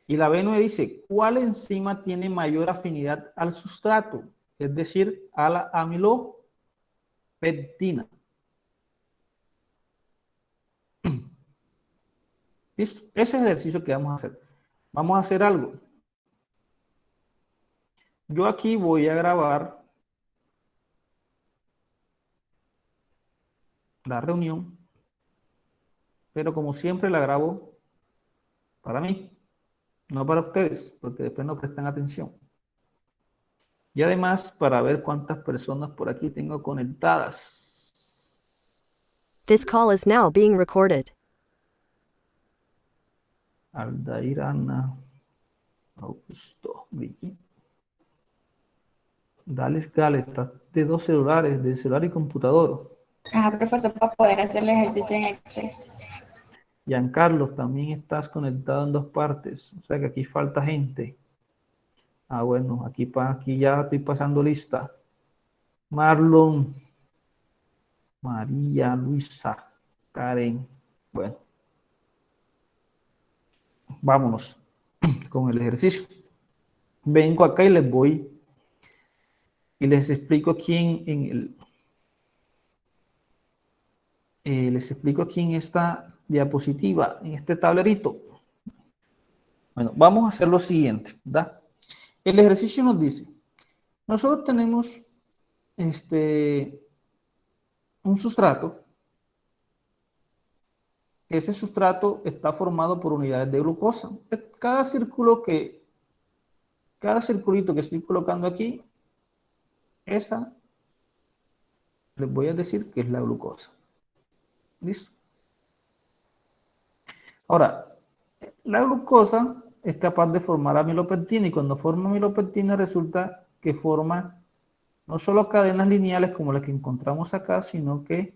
Y la B9 dice, ¿cuál enzima tiene mayor afinidad al sustrato? Es decir, a la amilopectina. ¿Listo? Ese es el ejercicio que vamos a hacer. Vamos a hacer algo. Yo aquí voy a grabar la reunión, pero como siempre la grabo para mí, no para ustedes, porque después no prestan atención. Y además para ver cuántas personas por aquí tengo conectadas. This call is now being recorded. Aldair, Ana, Augusto, Vicky. Dale, está de dos celulares, de celular y computador. Profesor, para poder hacer el ejercicio en Excel. Giancarlo, también estás conectado en dos partes. O sea que aquí falta gente. Bueno, aquí ya estoy pasando lista. Marlon, María, Luisa, Karen. Bueno, vámonos con el ejercicio. Vengo acá y les explico aquí les explico aquí en esta diapositiva, en este tablerito. Bueno, vamos a hacer lo siguiente, ¿verdad? El ejercicio nos dice, nosotros tenemos un sustrato. Ese sustrato está formado por unidades de glucosa. Cada circulito que estoy colocando aquí, esa les voy a decir que es la glucosa. ¿Listo? Ahora, la glucosa es capaz de formar amilopectina y cuando forma amilopectina resulta que forma no solo cadenas lineales como las que encontramos acá, sino que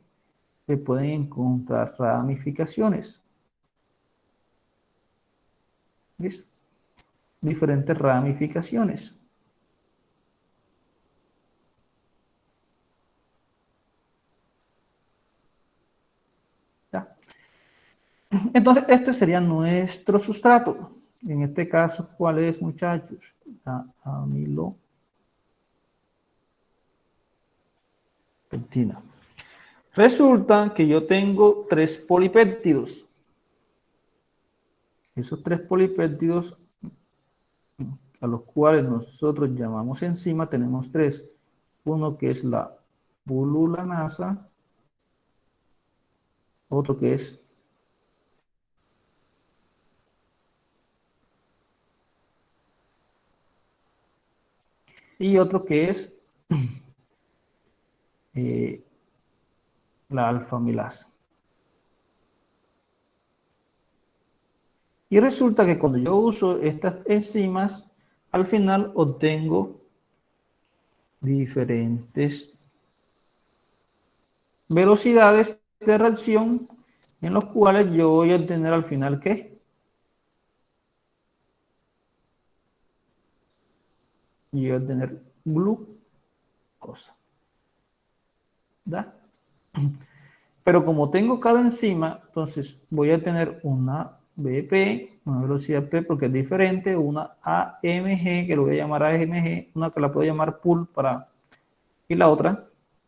se pueden encontrar ramificaciones. ¿Listo? Diferentes ramificaciones. ¿Ya? Entonces, este sería nuestro sustrato. En este caso, ¿cuál es, muchachos? La amilopectina. Resulta que yo tengo 3 polipéptidos. Esos 3 polipéptidos, a los cuales nosotros llamamos enzima, tenemos 3. Uno que es la bululanasa, otro que es y otro que es la alfa-amilasa. Y resulta que cuando yo uso estas enzimas, al final obtengo diferentes velocidades de reacción en los cuales yo voy a obtener al final ¿qué? Y voy a obtener glucosa. ¿Da? Pero como tengo cada enzima, entonces voy a tener una BP, una velocidad P porque es diferente, una AMG, que lo voy a llamar AMG, una que la puedo llamar pool y la otra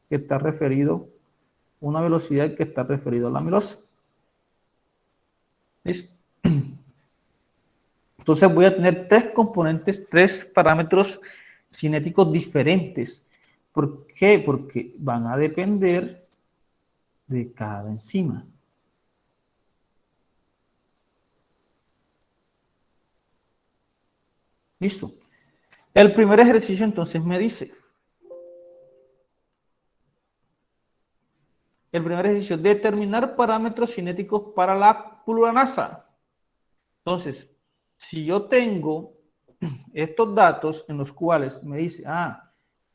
que está referido, una velocidad que está referido a la amilosa. ¿Listo? Entonces voy a tener 3 componentes, 3 parámetros cinéticos diferentes. ¿Por qué? Porque van a depender de cada enzima. Listo. El primer ejercicio entonces me dice, el primer ejercicio, determinar parámetros cinéticos para la bululanasa. Entonces, si yo tengo estos datos en los cuales me dice,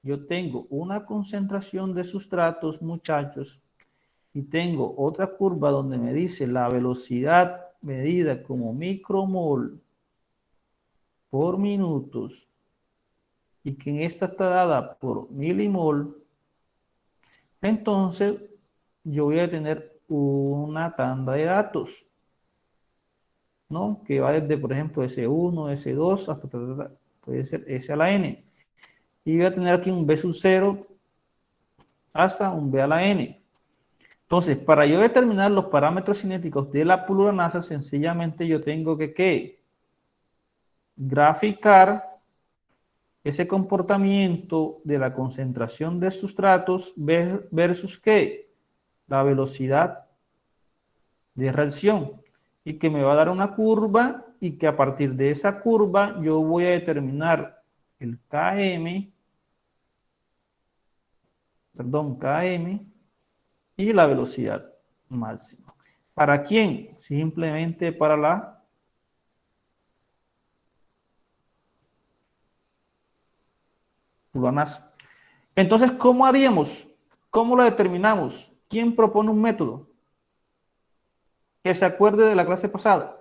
yo tengo una concentración de sustratos, muchachos, y tengo otra curva donde me dice la velocidad medida como micromol por minutos y que en esta está dada por milimol, entonces yo voy a tener una tanda de datos. ¿no? Que va desde, por ejemplo, S1, S2, hasta puede ser S a la N. Y voy a tener aquí un B sub 0 hasta un B a la N. Entonces, para yo determinar los parámetros cinéticos de la pluronasa, sencillamente yo tengo que, ¿qué? Graficar ese comportamiento de la concentración de sustratos versus, ¿qué? La velocidad de reacción. Y que me va a dar una curva y que a partir de esa curva yo voy a determinar el KM, y la velocidad máxima. ¿Para quién? Simplemente para la pluronasa. Entonces, ¿cómo haríamos? ¿Cómo lo determinamos? ¿Quién propone un método? Que se acuerde de la clase pasada.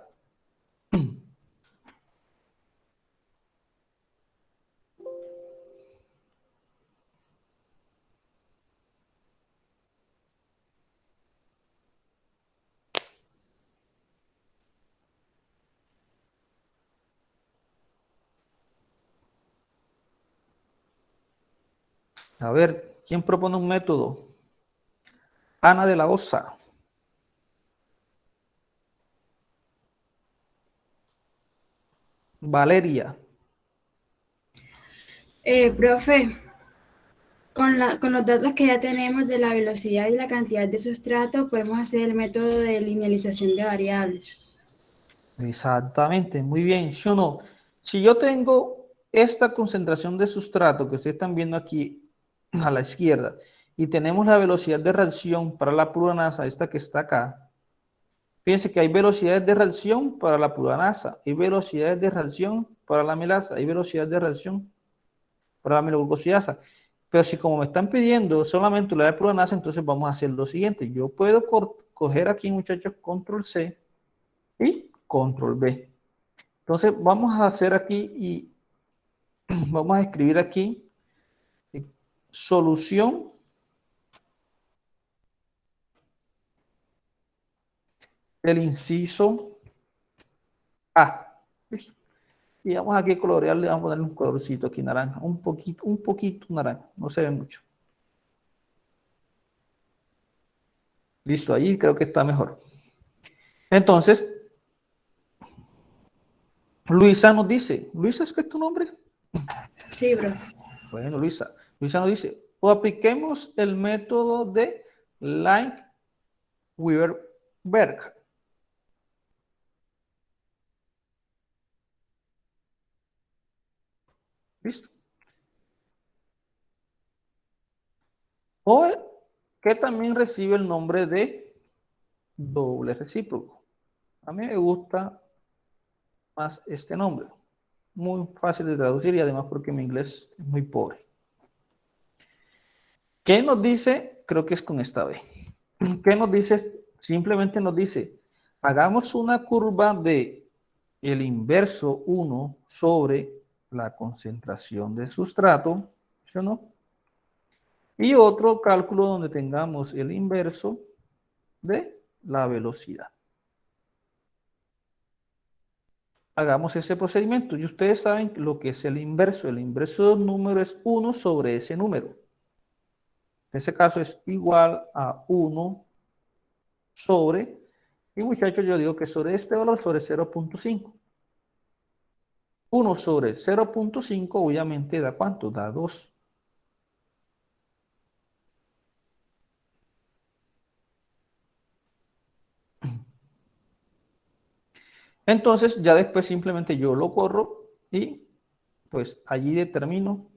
A ver, ¿quién propone un método? Ana de la Osa. Valeria. Profe, con los datos que ya tenemos de la velocidad y la cantidad de sustrato, podemos hacer el método de linealización de variables. Exactamente, muy bien, ¿sí o no? Si yo tengo esta concentración de sustrato que ustedes están viendo aquí a la izquierda y tenemos la velocidad de reacción para la pluronasa, esta que está acá, fíjense que hay velocidades de reacción para la pluronasa, hay velocidades de reacción para la melasa, hay velocidad de reacción para la meloglucosidasa. Pero si como me están pidiendo solamente la de pluronasa, entonces vamos a hacer lo siguiente. Yo puedo coger aquí, muchachos, control C y control B. Entonces vamos a hacer aquí y vamos a escribir aquí solución del inciso A. ¿Listo? Y vamos aquí a colorearle, vamos a ponerle un colorcito aquí naranja, un poquito naranja, no se ve mucho. Listo, ahí creo que está mejor. Entonces, Luisa nos dice, ¿Luisa es que es tu nombre? Sí, bro. Bueno, Luisa nos dice, o apliquemos el método de Light-Weaver-Berg. ¿Listo? O que también recibe el nombre de doble recíproco. A mí me gusta más este nombre. Muy fácil de traducir y además porque mi inglés es muy pobre. ¿Qué nos dice? Creo que es con esta B. ¿Qué nos dice? Simplemente nos dice, hagamos una curva de el inverso 1 sobre la concentración del sustrato, ¿sí o no? Y otro cálculo donde tengamos el inverso de la velocidad. Hagamos ese procedimiento y ustedes saben lo que es el inverso. El inverso de un número es 1 sobre ese número. En ese caso es igual a 1 sobre, y muchachos yo digo que sobre este valor, sobre 0.5. 1 sobre 0.5 obviamente da ¿cuánto? Da 2. Entonces ya después simplemente yo lo corro y pues allí determino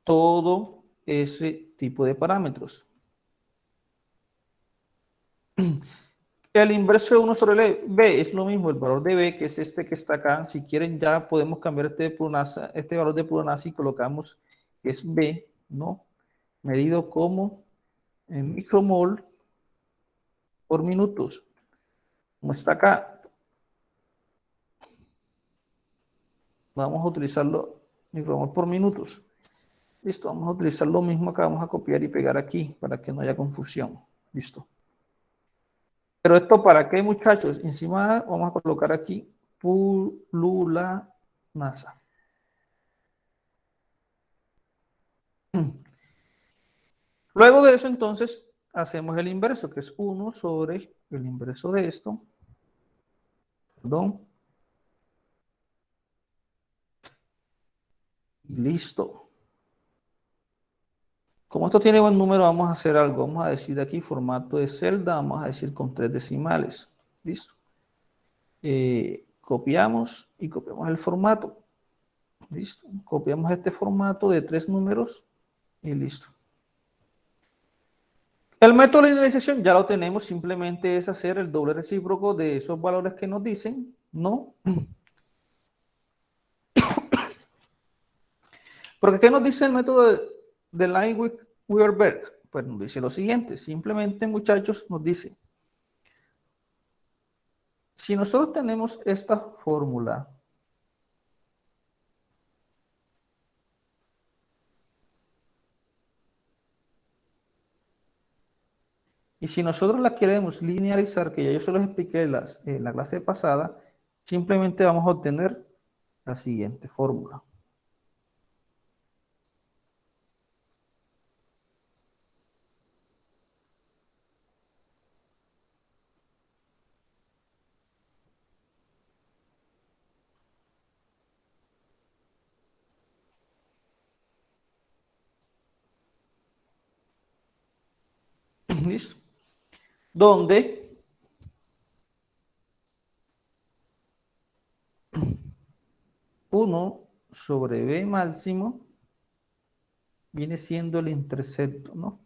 todo ese tipo de parámetros. El inverso de 1 sobre B es lo mismo, el valor de B, que es este que está acá. Si quieren ya podemos cambiar este valor de pluronasa y colocamos que es B, ¿no? Medido como en micromol por minutos. Como está acá, vamos a utilizarlo micromol por minutos. Listo, vamos a utilizar lo mismo acá, vamos a copiar y pegar aquí para que no haya confusión. Listo. Pero esto para qué, muchachos, encima vamos a colocar aquí pululanasa. Luego de eso, entonces, hacemos el inverso, que es 1 sobre el inverso de esto. Perdón. Y listo. Como esto tiene buen número, vamos a hacer algo. Vamos a decir aquí formato de celda, vamos a decir con 3 decimales. Listo. Copiamos y copiamos el formato. Listo. Copiamos este formato de 3 números y listo. El método de linealización ya lo tenemos, simplemente es hacer el doble recíproco de esos valores que nos dicen, ¿no? Porque ¿qué nos dice el método de Lineweaver-Berg? Pues nos dice lo siguiente, simplemente, muchachos, nos dice, si nosotros tenemos esta fórmula, y si nosotros la queremos linealizar, que ya yo se los expliqué en la clase pasada, simplemente vamos a obtener la siguiente fórmula. ¿Listo? Donde uno sobre B máximo viene siendo el intercepto, ¿no?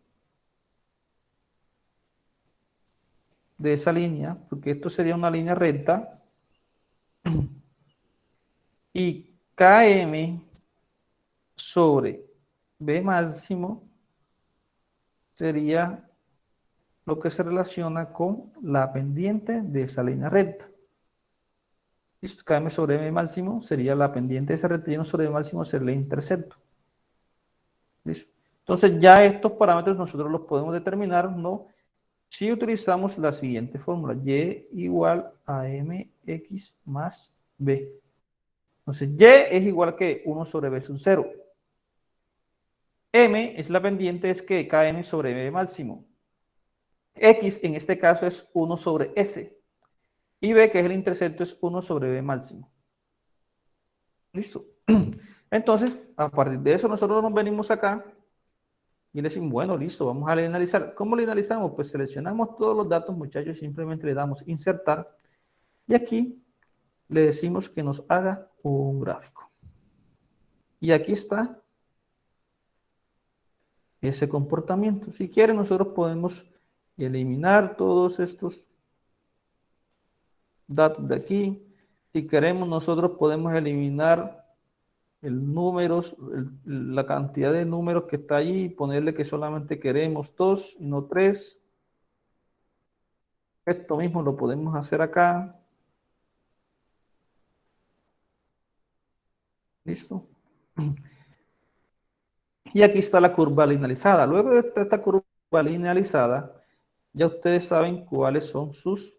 De esa línea, porque esto sería una línea recta, y KM sobre B máximo sería lo que se relaciona con la pendiente de esa línea recta. ¿Listo? KM sobre B máximo sería la pendiente de esa recta y 1 sobre B máximo sería el intercepto. ¿Listo? Entonces ya estos parámetros nosotros los podemos determinar, ¿no? Si utilizamos la siguiente fórmula, y igual a mx más b. Entonces, y es igual que 1 sobre b sub 0. M es la pendiente, es que km sobre b máximo. X en este caso es 1 sobre s. Y b, que es el intercepto, es 1 sobre b máximo. Listo. Entonces, a partir de eso, nosotros nos venimos acá y le decimos, bueno, listo, vamos a linealizar. ¿Cómo linealizamos? Pues seleccionamos todos los datos, muchachos, simplemente le damos insertar. Y aquí le decimos que nos haga un gráfico. Y aquí está ese comportamiento. Si quieren, nosotros podemos eliminar todos estos datos de aquí. Si queremos, nosotros podemos eliminar el números, la cantidad de números que está allí y ponerle que solamente queremos 2 y no 3. Esto mismo lo podemos hacer acá. ¿Listo? Y aquí está la curva linealizada. Luego de esta curva linealizada, ya ustedes saben cuáles son sus...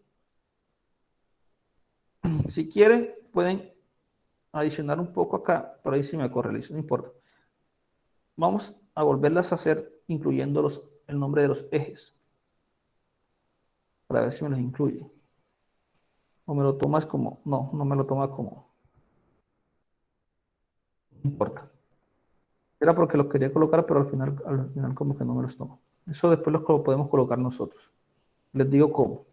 Si quieren, pueden adicionar un poco acá, por ahí sí me corre, no importa. Vamos a volverlas a hacer incluyendo el nombre de los ejes. Para ver si me los incluye. O me lo tomas como... No, no me lo toma como... No importa. Era porque los quería colocar, pero al final como que no me los tomo. Eso después los podemos colocar nosotros. Les digo cómo.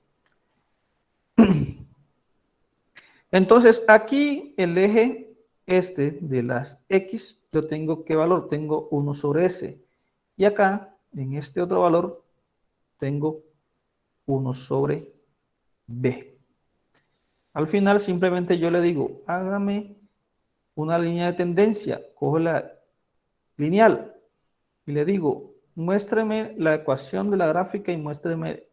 Entonces, aquí el eje este de las X, yo tengo ¿qué valor? Tengo 1 sobre S. Y acá, en este otro valor, tengo 1 sobre B. Al final, simplemente yo le digo, hágame una línea de tendencia. Cojo la lineal y le digo, muéstreme la ecuación de la gráfica y muéstreme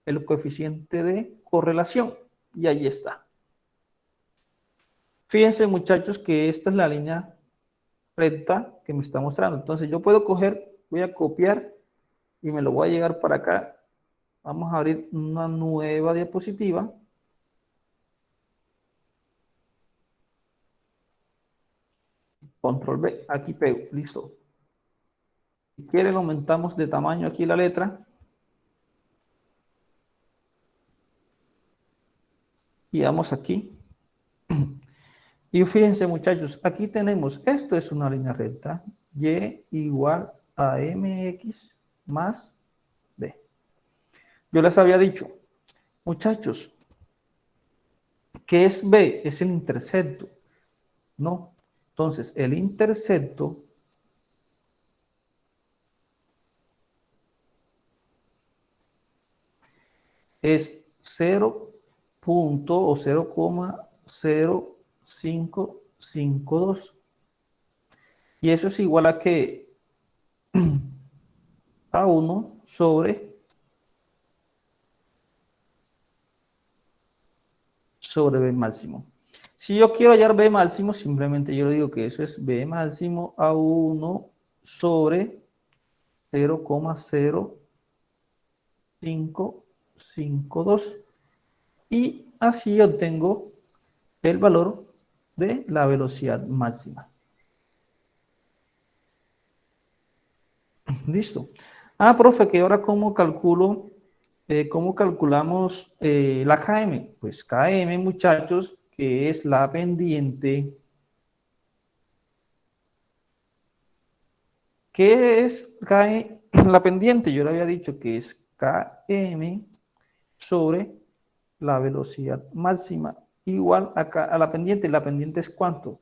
el coeficiente de correlación. Y ahí está. Fíjense, muchachos, que esta es la línea recta que me está mostrando. Entonces yo puedo coger, voy a copiar y me lo voy a llegar para acá, Vamos a abrir una nueva diapositiva. Control B, aquí pego, listo. Si quieren, aumentamos de tamaño aquí la letra. Y vamos aquí. Y fíjense, muchachos, aquí tenemos, esto es una línea recta, y igual a mx más b. Yo les había dicho, muchachos, ¿qué es b? Es el intercepto, ¿no? Entonces, el intercepto es 0.0552. Y eso es igual a que a 1 sobre B máximo. Si yo quiero hallar B máximo, simplemente yo digo que eso es B máximo a 1 sobre 0,0552. Y así obtengo el valor de la velocidad máxima. Listo. Ah, profe, que ahora cómo calculamos la KM. Pues KM, muchachos, que es la pendiente. ¿Qué es la pendiente? Yo le había dicho que es KM sobre la velocidad máxima igual a la pendiente. ¿La pendiente es cuánto?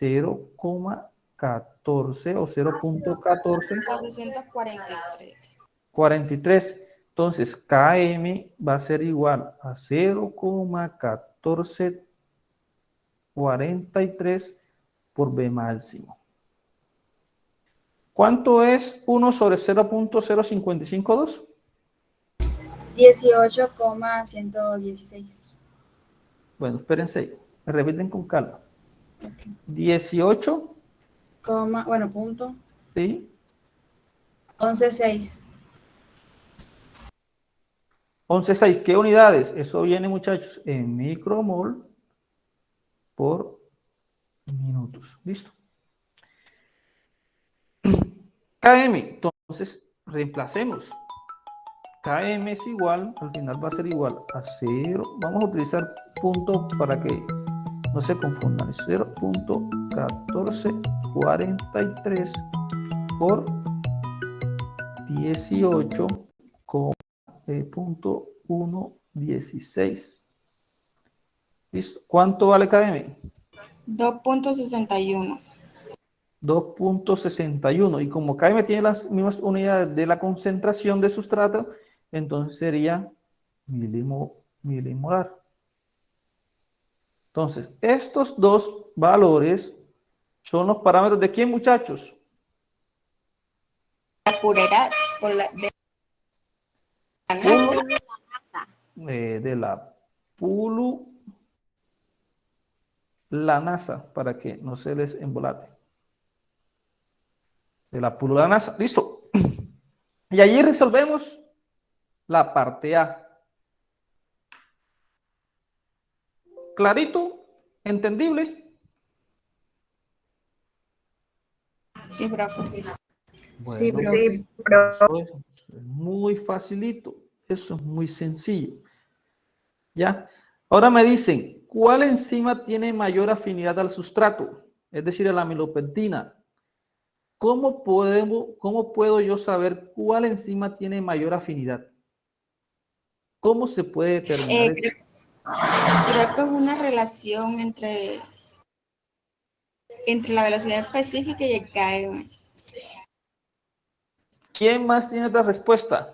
0,14 o 0.14. 443. 43. Entonces, KM va a ser igual a 0,1443 por B máximo. ¿Cuánto es 1 sobre 0.0552? 18,116. Bueno, espérense, repiten con calma. 18, Bueno, punto. ¿sí? 11,6. 11,6. ¿Qué unidades? Eso viene, muchachos, en micromol por minutos. ¿Listo? KM, entonces reemplacemos. KM es igual, al final va a ser igual a 0. Vamos a utilizar punto para que no se confundan. 0.1443 por 18,116. ¿Listo? ¿Cuánto vale KM? 2.61. 2.61. Y como KM tiene las mismas unidades de la concentración de sustrato, entonces sería milimolar. Entonces, estos dos valores son los parámetros de quién, muchachos. La pureza por la de De la pululanasa, para que no se les embolate. De la pululanasa, listo. Y allí resolvemos la parte A. ¿Clarito? ¿Entendible? Sí, profe. Sí, Bueno, profe. eso es muy facilito. Eso es muy sencillo. ¿Ya? Ahora me dicen, ¿cuál enzima tiene mayor afinidad al sustrato? Es decir, a la amilopectina. ¿Cómo puedo yo saber cuál enzima tiene mayor afinidad? ¿Cómo se puede determinar eso? Creo que es una relación entre la velocidad específica y el KM. ¿Quién más tiene otra respuesta?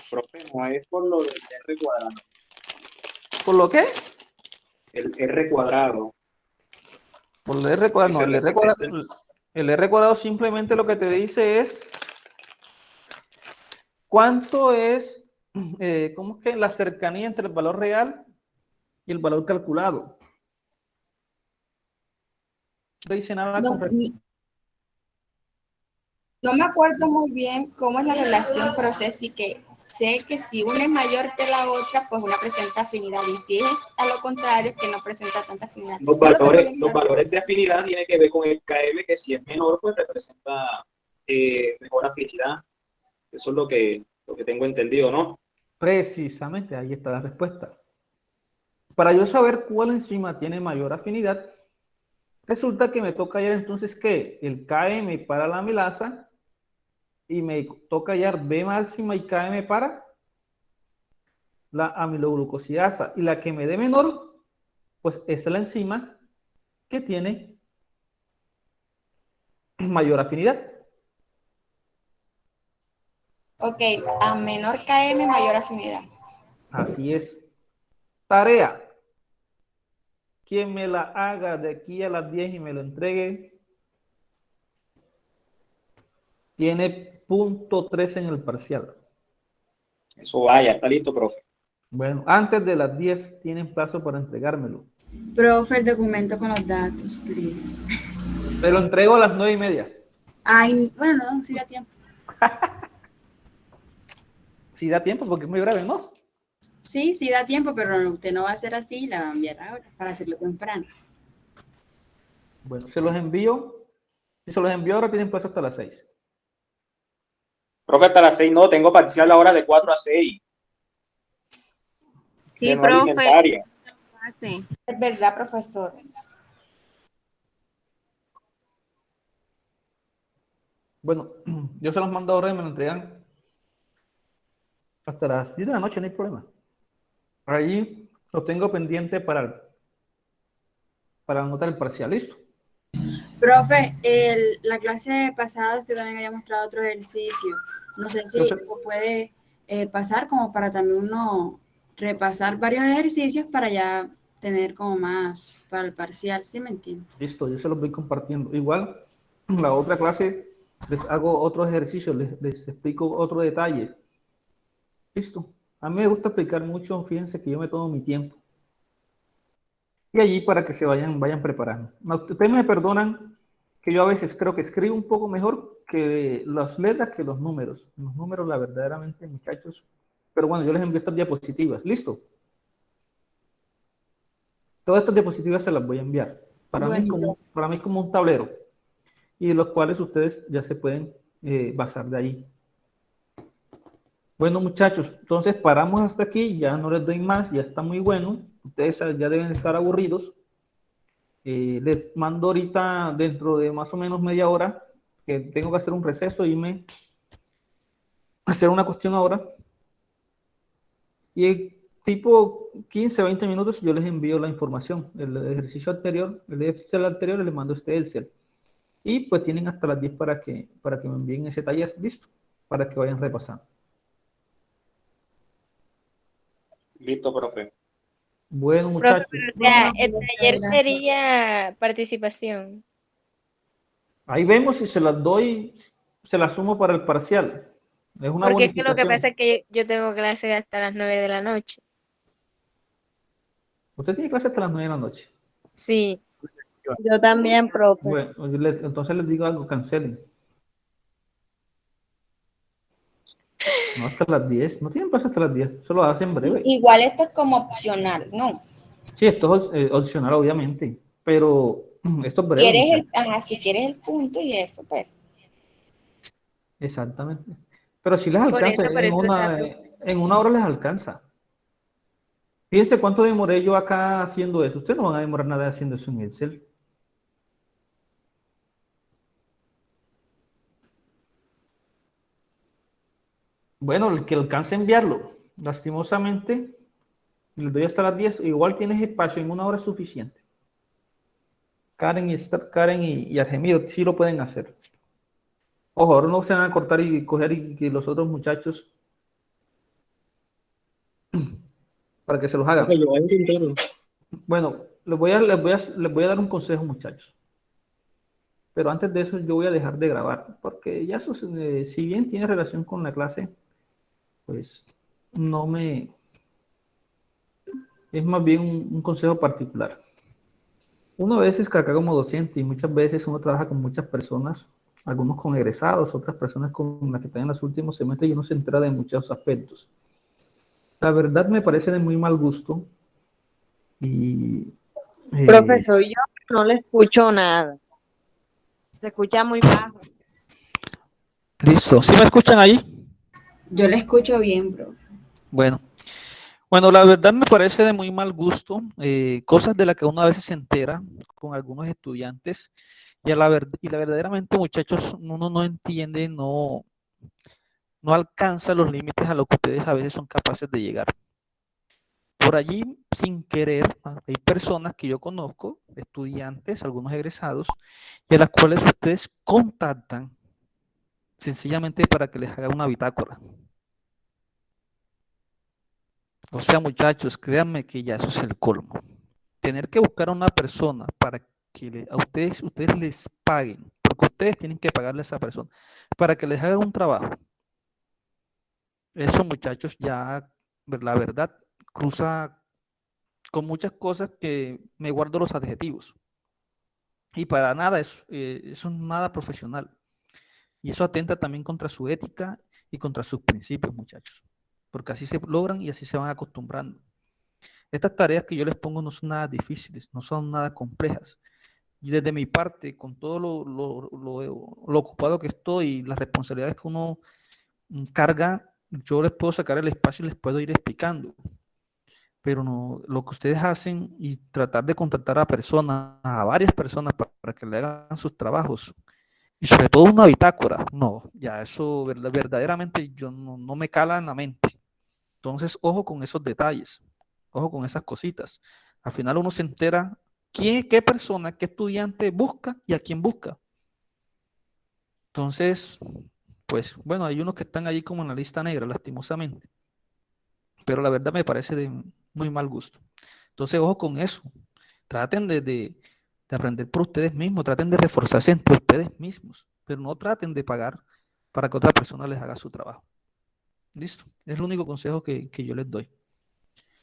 Profe, no es por lo del R cuadrado. ¿Por lo qué? El R cuadrado. Por el R cuadrado. No, Ese representa el R cuadrado simplemente lo que te dice es cuánto es, ¿cómo es que? La cercanía entre el valor real y el valor calculado. No dice nada No, con respecto. No me acuerdo muy bien cómo es la relación, pero sé que si una es mayor que la otra, pues una presenta afinidad. Y si es a lo contrario, que no presenta tanta afinidad. Los No lo tengo valores, bien los claro. valores de afinidad tienen que ver con el KM, que si es menor, pues representa mejor afinidad. Eso es lo que tengo entendido, ¿no? Precisamente, ahí está la respuesta. Para yo saber cuál enzima tiene mayor afinidad, resulta que me toca hallar entonces que el KM para la amilasa y me toca hallar B máxima y KM para la amiloglucosidasa. Y la que me dé menor, pues es la enzima que tiene mayor afinidad. Ok, a menor KM, mayor afinidad. Así es. Tarea. Quien me la haga de aquí a las 10 y me lo entregue, tiene .3 en el parcial. Eso vaya, está listo, profe. Bueno, antes de las 10 tienen plazo para entregármelo. Profe, el documento con los datos, please. Te lo entrego a las 9:30. Ay, bueno, no, sí da tiempo. Si da tiempo, porque es muy breve, ¿no? Sí da tiempo, pero usted no va a hacer así, la va a enviar ahora para hacerlo temprano. Bueno, se los envío. Si se los envío ahora, tienen plazo hasta las 6. Profe, hasta las 6 no, tengo parcial ahora de 4 a 6. Sí, De no profe. alimentaria. Sí. Es verdad, profesor. Bueno, yo se los mando ahora y me lo entregan hasta las 10 de la noche, no hay problema. Ahí lo tengo pendiente para anotar el parcial, ¿listo? Profe, la clase pasada usted también había mostrado otro ejercicio. No sé si Entonces, lo puede pasar como para también uno repasar varios ejercicios para ya tener como más para el parcial, ¿sí me entiende? listo, yo se los voy compartiendo. Igual, la otra clase les hago otro ejercicio, les explico otro detalle. Listo. A mí me gusta explicar mucho, fíjense que yo me tomo mi tiempo. Y allí para que se vayan preparando. No, ustedes me perdonan que yo a veces creo que escribo un poco mejor que las letras que los números. Los números, la verdaderamente, muchachos. Pero bueno, yo les envío estas diapositivas. ¿Listo? Todas estas diapositivas se las voy a enviar. Para mí Bueno, como un tablero. Y de los cuales ustedes ya se pueden basar de ahí. Bueno, muchachos, entonces paramos hasta aquí. Ya no les doy más, ya está muy bueno. Ustedes ya deben estar aburridos. Les mando ahorita dentro de más o menos media hora que tengo que hacer un receso y hacer una cuestión ahora. Y tipo 15, 20 minutos yo les envío la información. El ejercicio anterior, el Excel anterior, les mando este Excel. Y pues tienen hasta las 10 para que me envíen ese taller, listo, para que vayan repasando. Listo, profe. Bueno, Profe, muchachos, pero o sea, el muchas taller gracias. sería participación. ahí vemos si se las doy, se las sumo para el parcial. Es una Porque es que lo que pasa bonificación. es que yo tengo clase hasta las 9 de la noche. Usted tiene clase hasta las 9 de la noche. Sí. Yo también, profe. Bueno, entonces les digo algo, cancelen. No, hasta las 10. No tienen plazo hasta las 10. Solo hacen breve. Igual esto es como opcional, ¿no? Sí, esto es opcional, obviamente. Pero esto es breve, ¿Quieres muchachos. si quieres el punto y eso, pues. Exactamente. Pero si les Por alcanza, eso, en una hora les alcanza. Fíjense cuánto demoré yo acá haciendo eso. Ustedes no van a demorar nada haciendo eso en Excel. Bueno, el que alcance a enviarlo, lastimosamente, les doy hasta las 10. Igual tienes espacio, en una hora es suficiente. Karen y Argemido sí lo pueden hacer. Ojo, ahora no se van a cortar y coger y que los otros muchachos para que se los hagan. Ok, yo voy a intentarlo. Bueno, les voy a dar un consejo, muchachos. Pero antes de eso, yo voy a dejar de grabar, porque ya eso, si bien tiene relación con la clase, pues no me... Es más bien un consejo particular. Uno a veces que acá como docente y muchas veces uno trabaja con muchas personas, algunos con egresados, otras personas con las que están en los últimos semestres y uno se entera de muchos aspectos. La verdad me parece de muy mal gusto y Profesor, yo no le escucho nada. Se escucha muy bajo. listo. ¿Sí me escuchan ahí? Yo le escucho bien, profe. Bueno, la verdad me parece de muy mal gusto, cosas de las que uno a veces se entera con algunos estudiantes y verdaderamente, muchachos, uno no entiende, no alcanza los límites a los que ustedes a veces son capaces de llegar. Por allí, sin querer, hay personas que yo conozco, estudiantes, algunos egresados, y a las cuales ustedes contactan sencillamente para que les haga una bitácora. O sea, muchachos, créanme que ya eso es el colmo. Tener que buscar a una persona para que a ustedes les paguen, porque ustedes tienen que pagarle a esa persona, para que les haga un trabajo. Eso, muchachos, ya, la verdad, cruza con muchas cosas que me guardo los adjetivos. Y para nada, eso es nada profesional. Y eso atenta también contra su ética y contra sus principios, muchachos. Porque así se logran y así se van acostumbrando. Estas tareas que yo les pongo no son nada difíciles, no son nada complejas. Y desde mi parte, con todo lo ocupado que estoy y las responsabilidades que uno carga, yo les puedo sacar el espacio y les puedo ir explicando. Pero no, lo que ustedes hacen y tratar de contactar a personas, a varias personas para que le hagan sus trabajos, y sobre todo una bitácora, no, ya eso verdaderamente yo no me cala en la mente. Entonces, ojo con esos detalles, ojo con esas cositas. Al final uno se entera qué persona, qué estudiante busca y a quién busca. Entonces, pues bueno, hay unos que están allí como en la lista negra, lastimosamente. Pero la verdad me parece de muy mal gusto. Entonces, ojo con eso. Traten de aprender por ustedes mismos, traten de reforzarse entre ustedes mismos, pero no traten de pagar para que otra persona les haga su trabajo. Listo. Es el único consejo que yo les doy.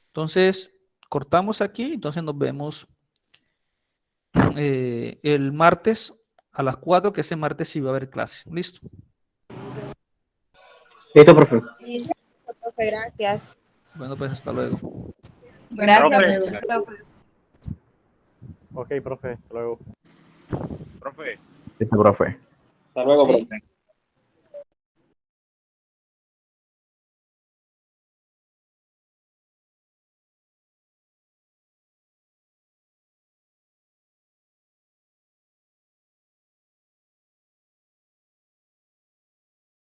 Entonces, cortamos aquí, entonces nos vemos el martes a las 4, que ese martes sí va a haber clase. Listo. Listo, profe. Sí, profe, gracias. Bueno, pues hasta luego. Gracias, Gracias, profe. profe. Ok, profe, hasta luego. Profe, Listo, profe. hasta luego, Sí. profe.